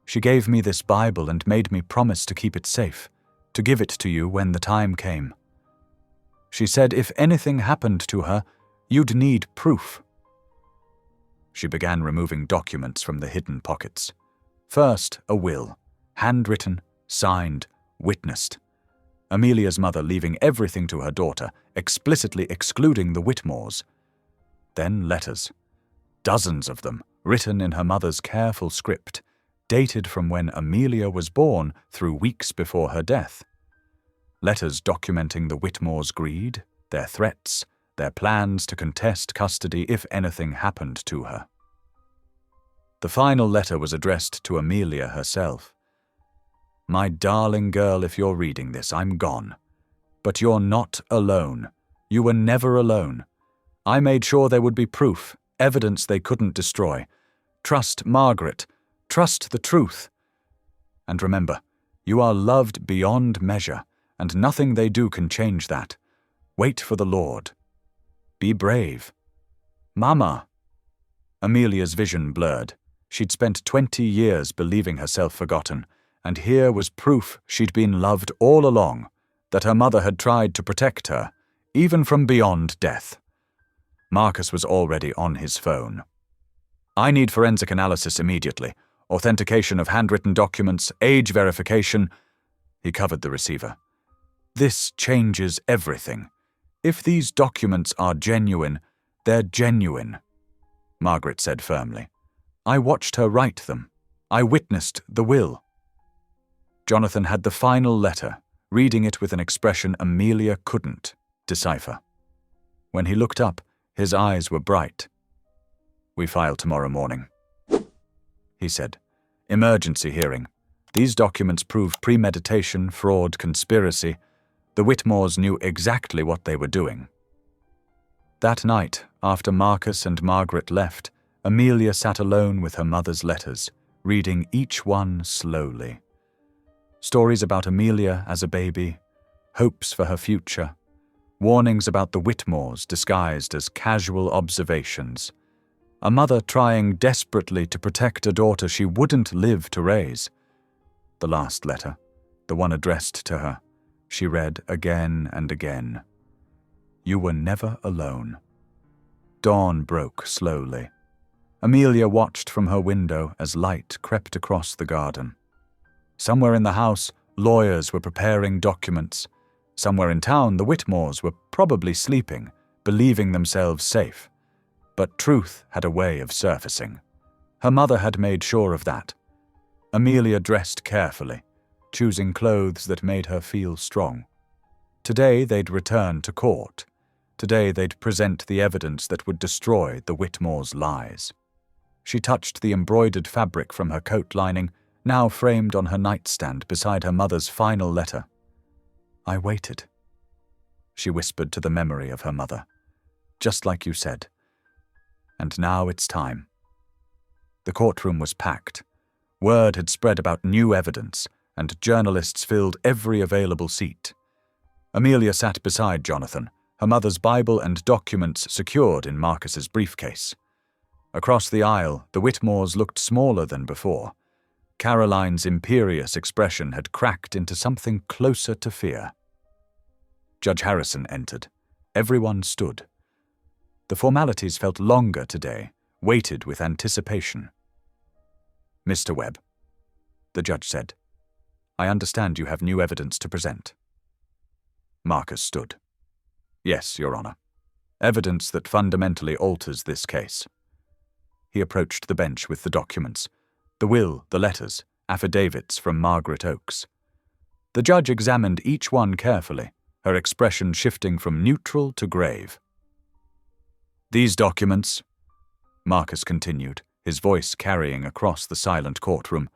S1: She gave me this Bible and made me promise to keep it safe, to give it to you when the time came. She said if anything happened to her, you'd need proof." She began removing documents from the hidden pockets. First, a will, handwritten, signed, witnessed. Amelia's mother leaving everything to her daughter, explicitly excluding the Whitmores. Then letters. Dozens of them, written in her mother's careful script, dated from when Amelia was born through weeks before her death. Letters documenting the Whitmores' greed, their threats, their plans to contest custody if anything happened to her. The final letter was addressed to Amelia herself. "My darling girl, if you're reading this, I'm gone. But you're not alone. You were never alone. I made sure there would be proof, evidence they couldn't destroy. Trust Margaret. Trust the truth. And remember, you are loved beyond measure, and nothing they do can change that. Wait for the Lord. Be brave. Mama." Amelia's vision blurred. She'd spent 20 years believing herself forgotten, and here was proof she'd been loved all along, that her mother had tried to protect her, even from beyond death. Marcus was already on his phone. "I need forensic analysis immediately. Authentication of handwritten documents, age verification." He covered the receiver. "This changes everything. If these documents are genuine, they're genuine," Margaret said firmly. "I watched her write them. I witnessed the will." Jonathan had the final letter, reading it with an expression Amelia couldn't decipher. When he looked up, his eyes were bright. "We file tomorrow morning," he said. "Emergency hearing. These documents prove premeditation, fraud, conspiracy. The Whitmores knew exactly what they were doing." That night, after Marcus and Margaret left, Amelia sat alone with her mother's letters, reading each one slowly. Stories about Amelia as a baby, hopes for her future, warnings about the Whitmores disguised as casual observations, a mother trying desperately to protect a daughter she wouldn't live to raise. The last letter, the one addressed to her, she read again and again. "You were never alone." Dawn broke slowly. Amelia watched from her window as light crept across the garden. Somewhere in the house, lawyers were preparing documents. Somewhere in town, the Whitmores were probably sleeping, believing themselves safe. But truth had a way of surfacing. Her mother had made sure of that. Amelia dressed carefully, choosing clothes that made her feel strong. Today they'd return to court. Today they'd present the evidence that would destroy the Whitmores' lies. She touched the embroidered fabric from her coat lining, now framed on her nightstand beside her mother's final letter. "I waited," she whispered to the memory of her mother. "Just like you said. And now it's time." The courtroom was packed. Word had spread about new evidence, and journalists filled every available seat. Amelia sat beside Jonathan, her mother's Bible and documents secured in Marcus's briefcase. Across the aisle, the Whitmores looked smaller than before. Caroline's imperious expression had cracked into something closer to fear. Judge Harrison entered. Everyone stood. The formalities felt longer today, weighted with anticipation. "Mr. Webb," the judge said, "I understand you have new evidence to present." Marcus stood. "Yes, Your Honor. Evidence that fundamentally alters this case." He approached the bench with the documents, the will, the letters, affidavits from Margaret Oakes. The judge examined each one carefully, her expression shifting from neutral to grave. "These documents," Marcus continued, his voice carrying across the silent courtroom,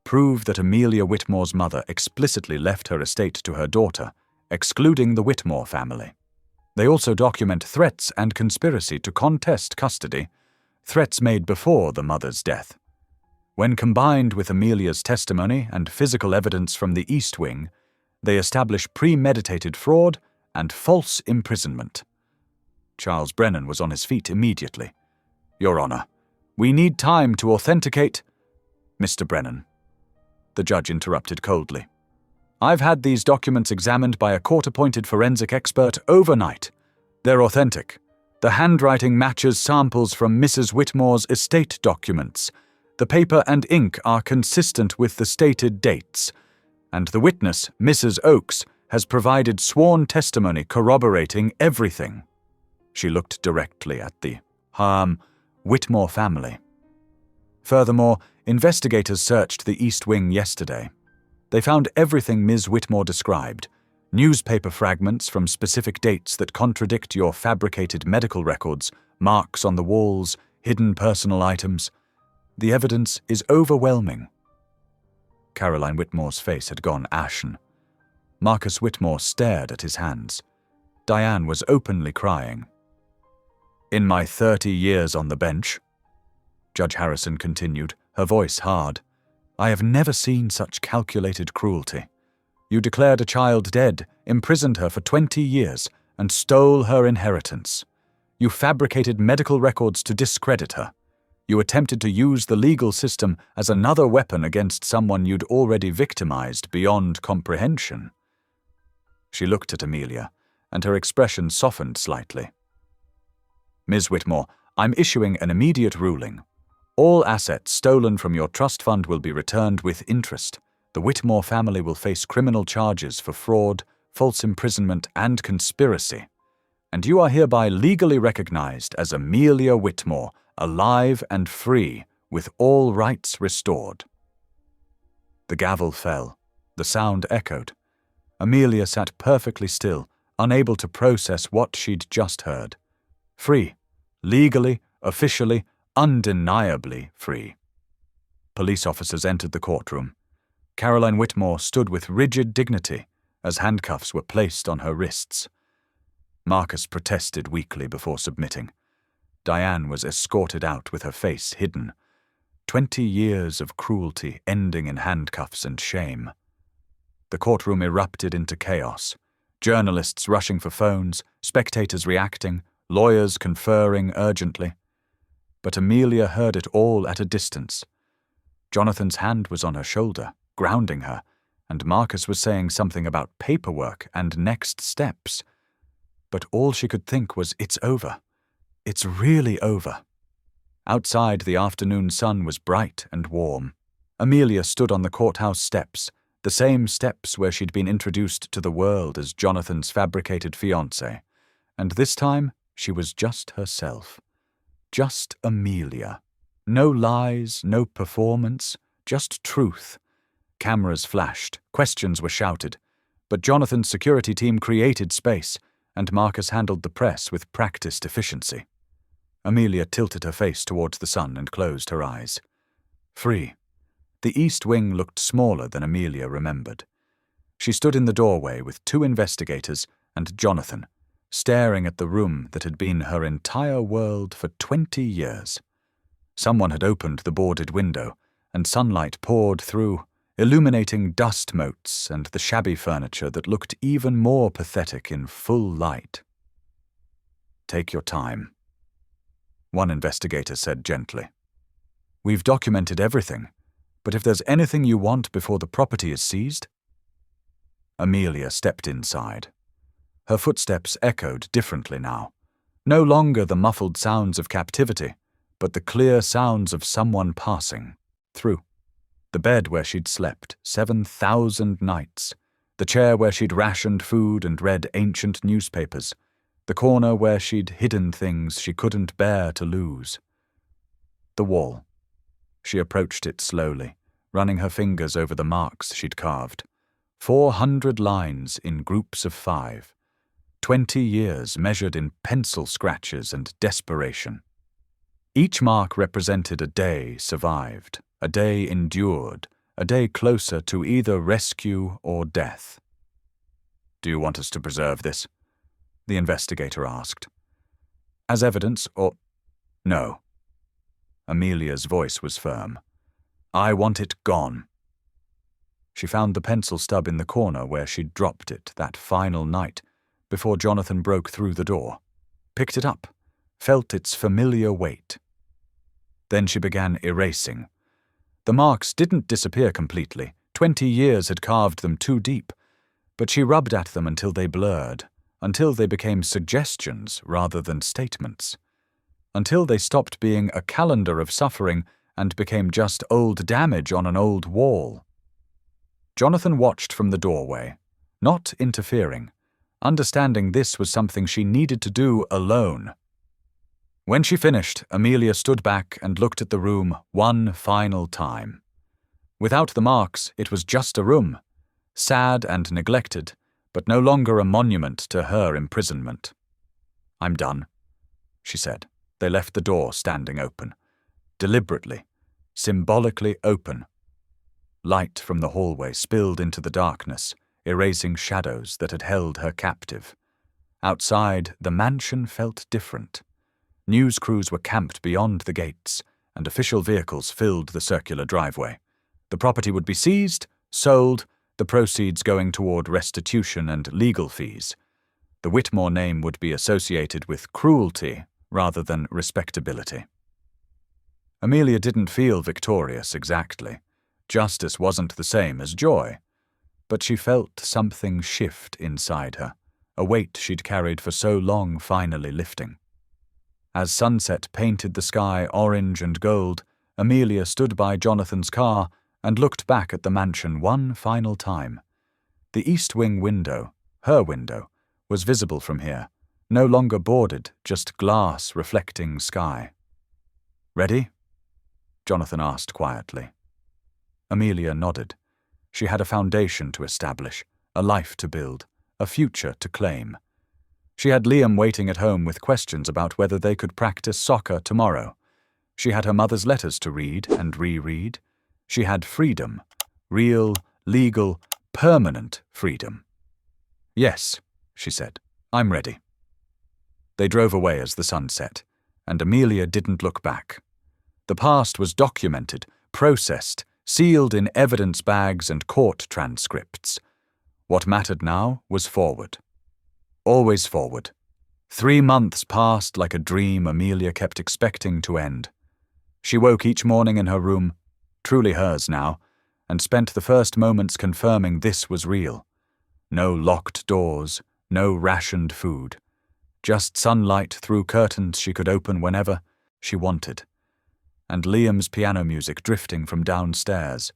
S1: "prove that Amelia Whitmore's mother explicitly left her estate to her daughter, excluding the Whitmore family. They also document threats and conspiracy to contest custody, threats made before the mother's death. When combined with Amelia's testimony and physical evidence from the East Wing, they establish premeditated fraud and false imprisonment." Charles Brennan was on his feet immediately. "Your Honor, we need time to authenticate—" "Mr. Brennan," the judge interrupted coldly. "I've had these documents examined by a court-appointed forensic expert overnight. They're authentic. The handwriting matches samples from Mrs. Whitmore's estate documents. The paper and ink are consistent with the stated dates. And the witness, Mrs. Oakes, has provided sworn testimony corroborating everything." She looked directly at the Whitmore family. "Furthermore, investigators searched the East Wing yesterday. They found everything Ms. Whitmore described, newspaper fragments from specific dates that contradict your fabricated medical records, marks on the walls, hidden personal items. The evidence is overwhelming." Caroline Whitmore's face had gone ashen. Marcus Whitmore stared at his hands. Diane was openly crying. "In my 30 years on the bench," Judge Harrison continued, her voice hard, "I have never seen such calculated cruelty. You declared a child dead, imprisoned her for 20 years, and stole her inheritance. You fabricated medical records to discredit her. You attempted to use the legal system as another weapon against someone you'd already victimized beyond comprehension." She looked at Amelia, and her expression softened slightly. "Ms. Whitmore, I'm issuing an immediate ruling. All assets stolen from your trust fund will be returned with interest. The Whitmore family will face criminal charges for fraud, false imprisonment, and conspiracy. And you are hereby legally recognized as Amelia Whitmore, alive and free, with all rights restored." The gavel fell. The sound echoed. Amelia sat perfectly still, unable to process what she'd just heard. Free. Legally, officially, undeniably free. Police officers entered the courtroom. Caroline Whitmore stood with rigid dignity as handcuffs were placed on her wrists. Marcus protested weakly before submitting. Diane was escorted out with her face hidden. 20 years of cruelty ending in handcuffs and shame. The courtroom erupted into chaos. Journalists rushing for phones, spectators reacting, lawyers conferring urgently. But Amelia heard it all at a distance. Jonathan's hand was on her shoulder, grounding her, and Marcus was saying something about paperwork and next steps. But all she could think was, it's over. It's really over. Outside, the afternoon sun was bright and warm. Amelia stood on the courthouse steps, the same steps where she'd been introduced to the world as Jonathan's fabricated fiancé. And this time, she was just herself. Just Amelia. No lies, no performance, just truth. Cameras flashed, questions were shouted, but Jonathan's security team created space, and Marcus handled the press with practiced efficiency. Amelia tilted her face towards the sun and closed her eyes. Free. The east wing looked smaller than Amelia remembered. She stood in the doorway with 2 investigators and Jonathan, staring at the room that had been her entire world for 20 years. Someone had opened the boarded window, and sunlight poured through, illuminating dust motes and the shabby furniture that looked even more pathetic in full light. "Take your time," one investigator said gently. "We've documented everything, but if there's anything you want before the property is seized..." Amelia stepped inside. Her footsteps echoed differently now. No longer the muffled sounds of captivity, but the clear sounds of someone passing through. The bed where she'd slept 7,000 nights, the chair where she'd rationed food and read ancient newspapers, the corner where she'd hidden things she couldn't bear to lose. The wall. She approached it slowly, running her fingers over the marks she'd carved. 400 lines in groups of 5. 20 years measured in pencil scratches and desperation. Each mark represented a day survived, a day endured, a day closer to either rescue or death. "Do you want us to preserve this?" the investigator asked. "As evidence or—" "No." Amelia's voice was firm. "I want it gone." She found the pencil stub in the corner where she'd dropped it that final night before Jonathan broke through the door, picked it up, felt its familiar weight. Then she began erasing. The marks didn't disappear completely. 20 years had carved them too deep, but she rubbed at them until they blurred, until they became suggestions rather than statements, until they stopped being a calendar of suffering and became just old damage on an old wall. Jonathan watched from the doorway, not interfering, understanding this was something she needed to do alone. When she finished, Amelia stood back and looked at the room one final time. Without the marks, it was just a room, sad and neglected, but no longer a monument to her imprisonment. "I'm done," she said. They left the door standing open. Deliberately, symbolically open. Light from the hallway spilled into the darkness, erasing shadows that had held her captive. Outside, the mansion felt different. News crews were camped beyond the gates, and official vehicles filled the circular driveway. The property would be seized, sold, the proceeds going toward restitution and legal fees. The Whitmore name would be associated with cruelty rather than respectability. Amelia didn't feel victorious exactly. Justice wasn't the same as joy. But she felt something shift inside her, a weight she'd carried for so long finally lifting. As sunset painted the sky orange and gold, Amelia stood by Jonathan's car and looked back at the mansion one final time. The east wing window, her window, was visible from here, no longer boarded, just glass reflecting sky. "Ready?" Jonathan asked quietly. Amelia nodded. She had a foundation to establish, a life to build, a future to claim. She had Liam waiting at home with questions about whether they could practice soccer tomorrow. She had her mother's letters to read and reread. She had freedom, real, legal, permanent freedom. "Yes," she said, "I'm ready." They drove away as the sun set, and Amelia didn't look back. The past was documented, processed, sealed in evidence bags and court transcripts. What mattered now was forward. Always forward. 3 months passed like a dream Amelia kept expecting to end. She woke each morning in her room, truly hers now, and spent the first moments confirming this was real. No locked doors, no rationed food. Just sunlight through curtains she could open whenever she wanted. And Liam's piano music drifting from downstairs.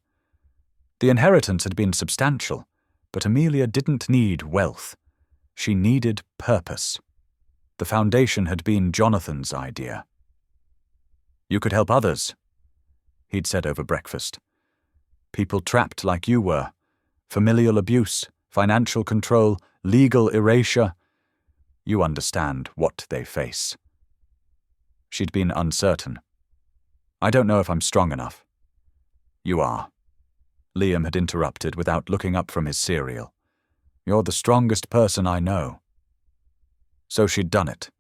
S1: The inheritance had been substantial, but Amelia didn't need wealth. She needed purpose. The foundation had been Jonathan's idea. "You could help others," he'd said over breakfast. "People trapped like you were. Familial abuse, financial control, legal erasure. You understand what they face." She'd been uncertain. "I don't know if I'm strong enough." "You are." Liam had interrupted without looking up from his cereal. "You're the strongest person I know." So she'd done it.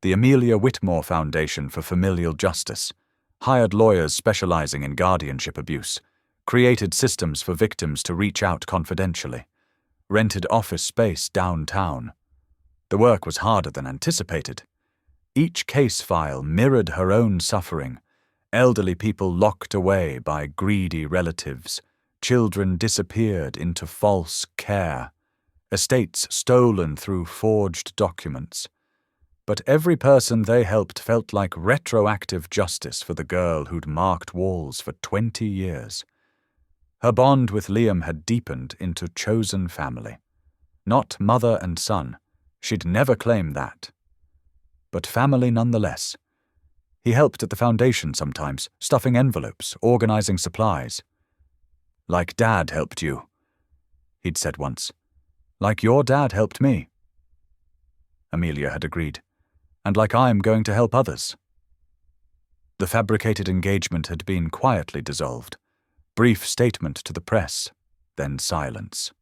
S1: The Amelia Whitmore Foundation for Familial Justice. Hired lawyers specializing in guardianship abuse. Created systems for victims to reach out confidentially. Rented office space downtown. The work was harder than anticipated. Each case file mirrored her own suffering. Elderly people locked away by greedy relatives. Children disappeared into false care. Estates stolen through forged documents. But every person they helped felt like retroactive justice for the girl who'd marked walls for 20 years. Her bond with Liam had deepened into chosen family. Not mother and son. She'd never claim that. But family nonetheless. He helped at the foundation sometimes, stuffing envelopes, organizing supplies. "Like Dad helped you," he'd said once. "Like your dad helped me." Amelia had agreed. "And like I'm going to help others." The fabricated engagement had been quietly dissolved. Brief statement to the press, then silence.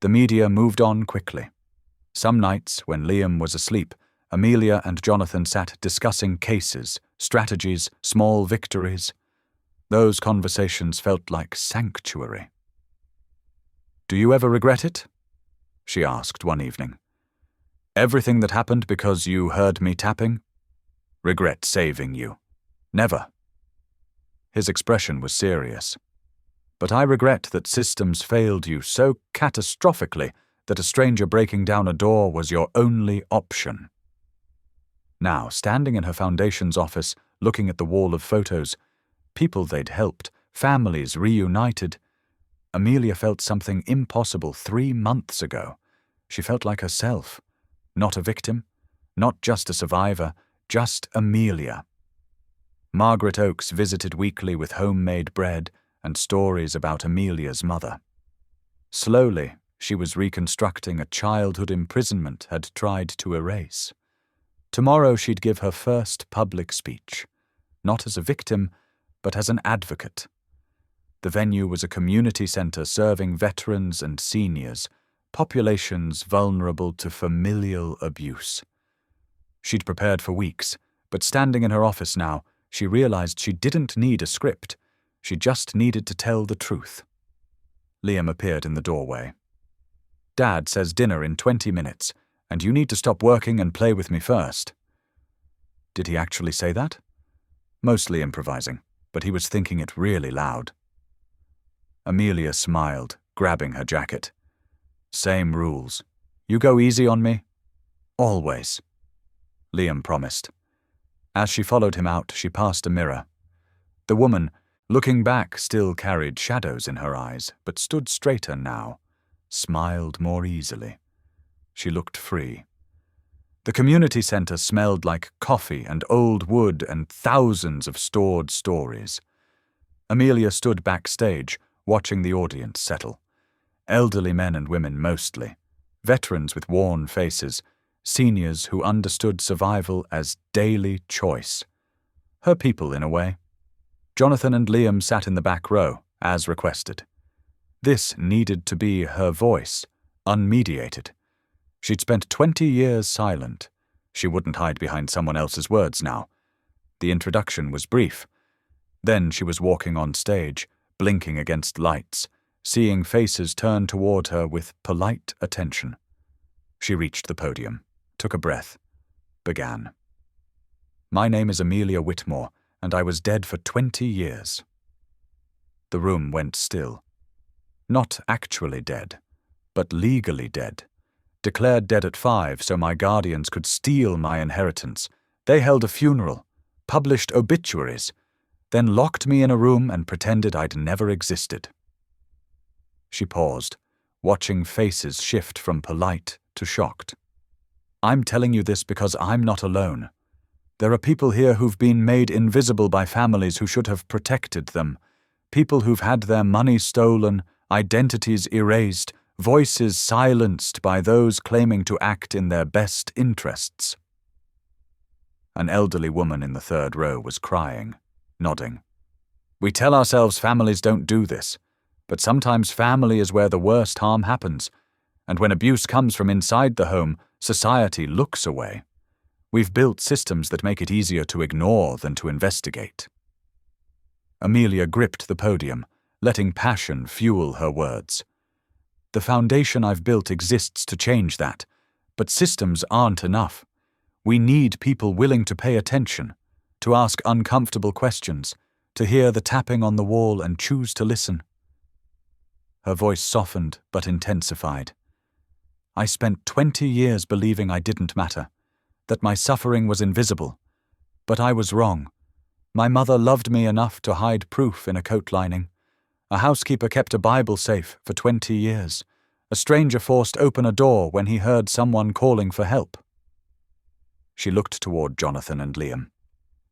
S1: The media moved on quickly. Some nights, when Liam was asleep, Amelia and Jonathan sat discussing cases, strategies, small victories. Those conversations felt like sanctuary. "Do you ever regret it?" she asked one evening. "Everything that happened because you heard me tapping? Regret saving you? Never." His expression was serious. "But I regret that systems failed you so catastrophically that a stranger breaking down a door was your only option." Now, standing in her foundation's office, looking at the wall of photos, people they'd helped, families reunited, Amelia felt something impossible 3 months ago. She felt like herself. Not a victim, not just a survivor, just Amelia. Margaret Oakes visited weekly with homemade bread and stories about Amelia's mother. Slowly, she was reconstructing a childhood imprisonment had tried to erase. Tomorrow she'd give her first public speech, not as a victim, but as an advocate. The venue was a community center serving veterans and seniors, populations vulnerable to familial abuse. She'd prepared for weeks, but standing in her office now, she realized she didn't need a script. She just needed to tell the truth. Liam appeared in the doorway. "Dad says dinner in 20 minutes, and you need to stop working and play with me first." Did he actually say that? Mostly improvising, but he was thinking it really loud. Amelia smiled, grabbing her jacket. "Same rules. You go easy on me?" "Always," Liam promised. As she followed him out, she passed a mirror. The woman, Looking back still carried shadows in her eyes, but stood straighter now, smiled more easily. She looked free. The community center smelled like coffee and old wood and thousands of stored stories. Amelia stood backstage, watching the audience settle. Elderly men and women mostly, veterans with worn faces, seniors who understood survival as daily choice. Her people, in a way. Jonathan and Liam sat in the back row, as requested. This needed to be her voice, unmediated. She'd spent 20 years silent. She wouldn't hide behind someone else's words now. The introduction was brief. Then she was walking on stage, blinking against lights, seeing faces turn toward her with polite attention. She reached the podium, took a breath, began. My name is Amelia Whitmore, and I was dead for 20 years. The room went still. Not actually dead, but legally dead. Declared dead at 5 so my guardians could steal my inheritance. They held a funeral, published obituaries, then locked me in a room and pretended I'd never existed. She paused, watching faces shift from polite to shocked. I'm telling you this because I'm not alone. There are people here who've been made invisible by families who should have protected them, people who've had their money stolen, identities erased, voices silenced by those claiming to act in their best interests. An elderly woman in the third row was crying, nodding. We tell ourselves families don't do this, but sometimes family is where the worst harm happens, and when abuse comes from inside the home, society looks away. We've built systems that make it easier to ignore than to investigate. Amelia gripped the podium, letting passion fuel her words. The foundation I've built exists to change that, but systems aren't enough. We need people willing to pay attention, to ask uncomfortable questions, to hear the tapping on the wall and choose to listen. Her voice softened but intensified. I spent 20 years believing I didn't matter, that my suffering was invisible. But I was wrong. My mother loved me enough to hide proof in a coat lining. A housekeeper kept a Bible safe for 20 years. A stranger forced open a door when he heard someone calling for help. She looked toward Jonathan and Liam.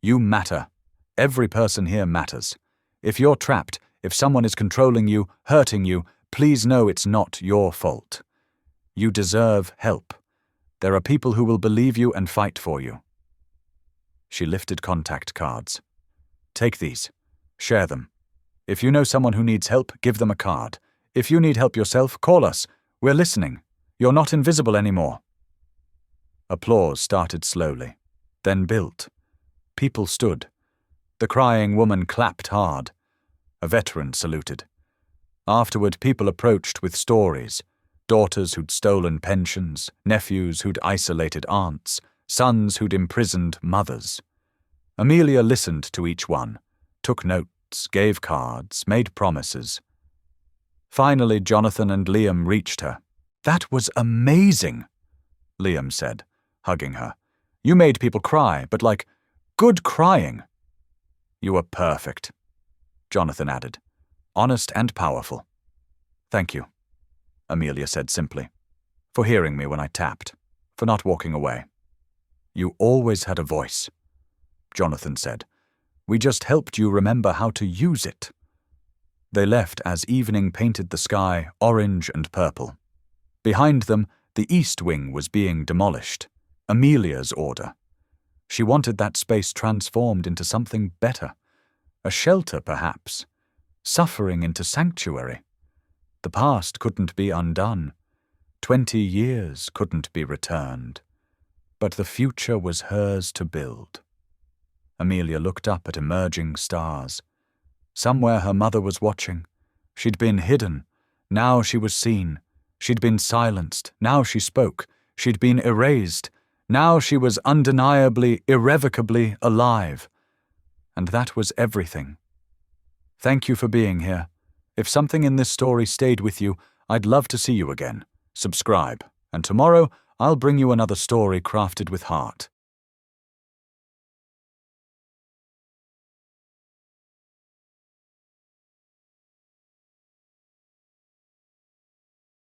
S1: You matter. Every person here matters. If you're trapped, if someone is controlling you, hurting you, please know it's not your fault. You deserve help. There are people who will believe you and fight for you. She lifted contact cards. Take these. Share them. If you know someone who needs help, give them a card. If you need help yourself, call us. We're listening. You're not invisible anymore. Applause started slowly, then built. People stood. The crying woman clapped hard. A veteran saluted. Afterward, people approached with stories. Daughters who'd stolen pensions, nephews who'd isolated aunts, sons who'd imprisoned mothers. Amelia listened to each one, took notes, gave cards, made promises. Finally, Jonathan and Liam reached her. That was amazing, Liam said, hugging her. You made people cry, but like, good crying. You were perfect, Jonathan added, honest and powerful. Thank you, Amelia said simply, for hearing me when I tapped, for not walking away. You always had a voice, Jonathan said. We just helped you remember how to use it. They left as evening painted the sky orange and purple. Behind them, the east wing was being demolished, Amelia's order. She wanted that space transformed into something better, a shelter perhaps, suffering into sanctuary. The past couldn't be undone. 20 years couldn't be returned. But the future was hers to build. Amelia looked up at emerging stars. Somewhere her mother was watching. She'd been hidden. Now she was seen. She'd been silenced. Now she spoke. She'd been erased. Now she was undeniably, irrevocably alive. And that was everything. Thank you for being here. If something in this story stayed with you, I'd love to see you again. Subscribe, and tomorrow I'll bring you another story crafted with heart.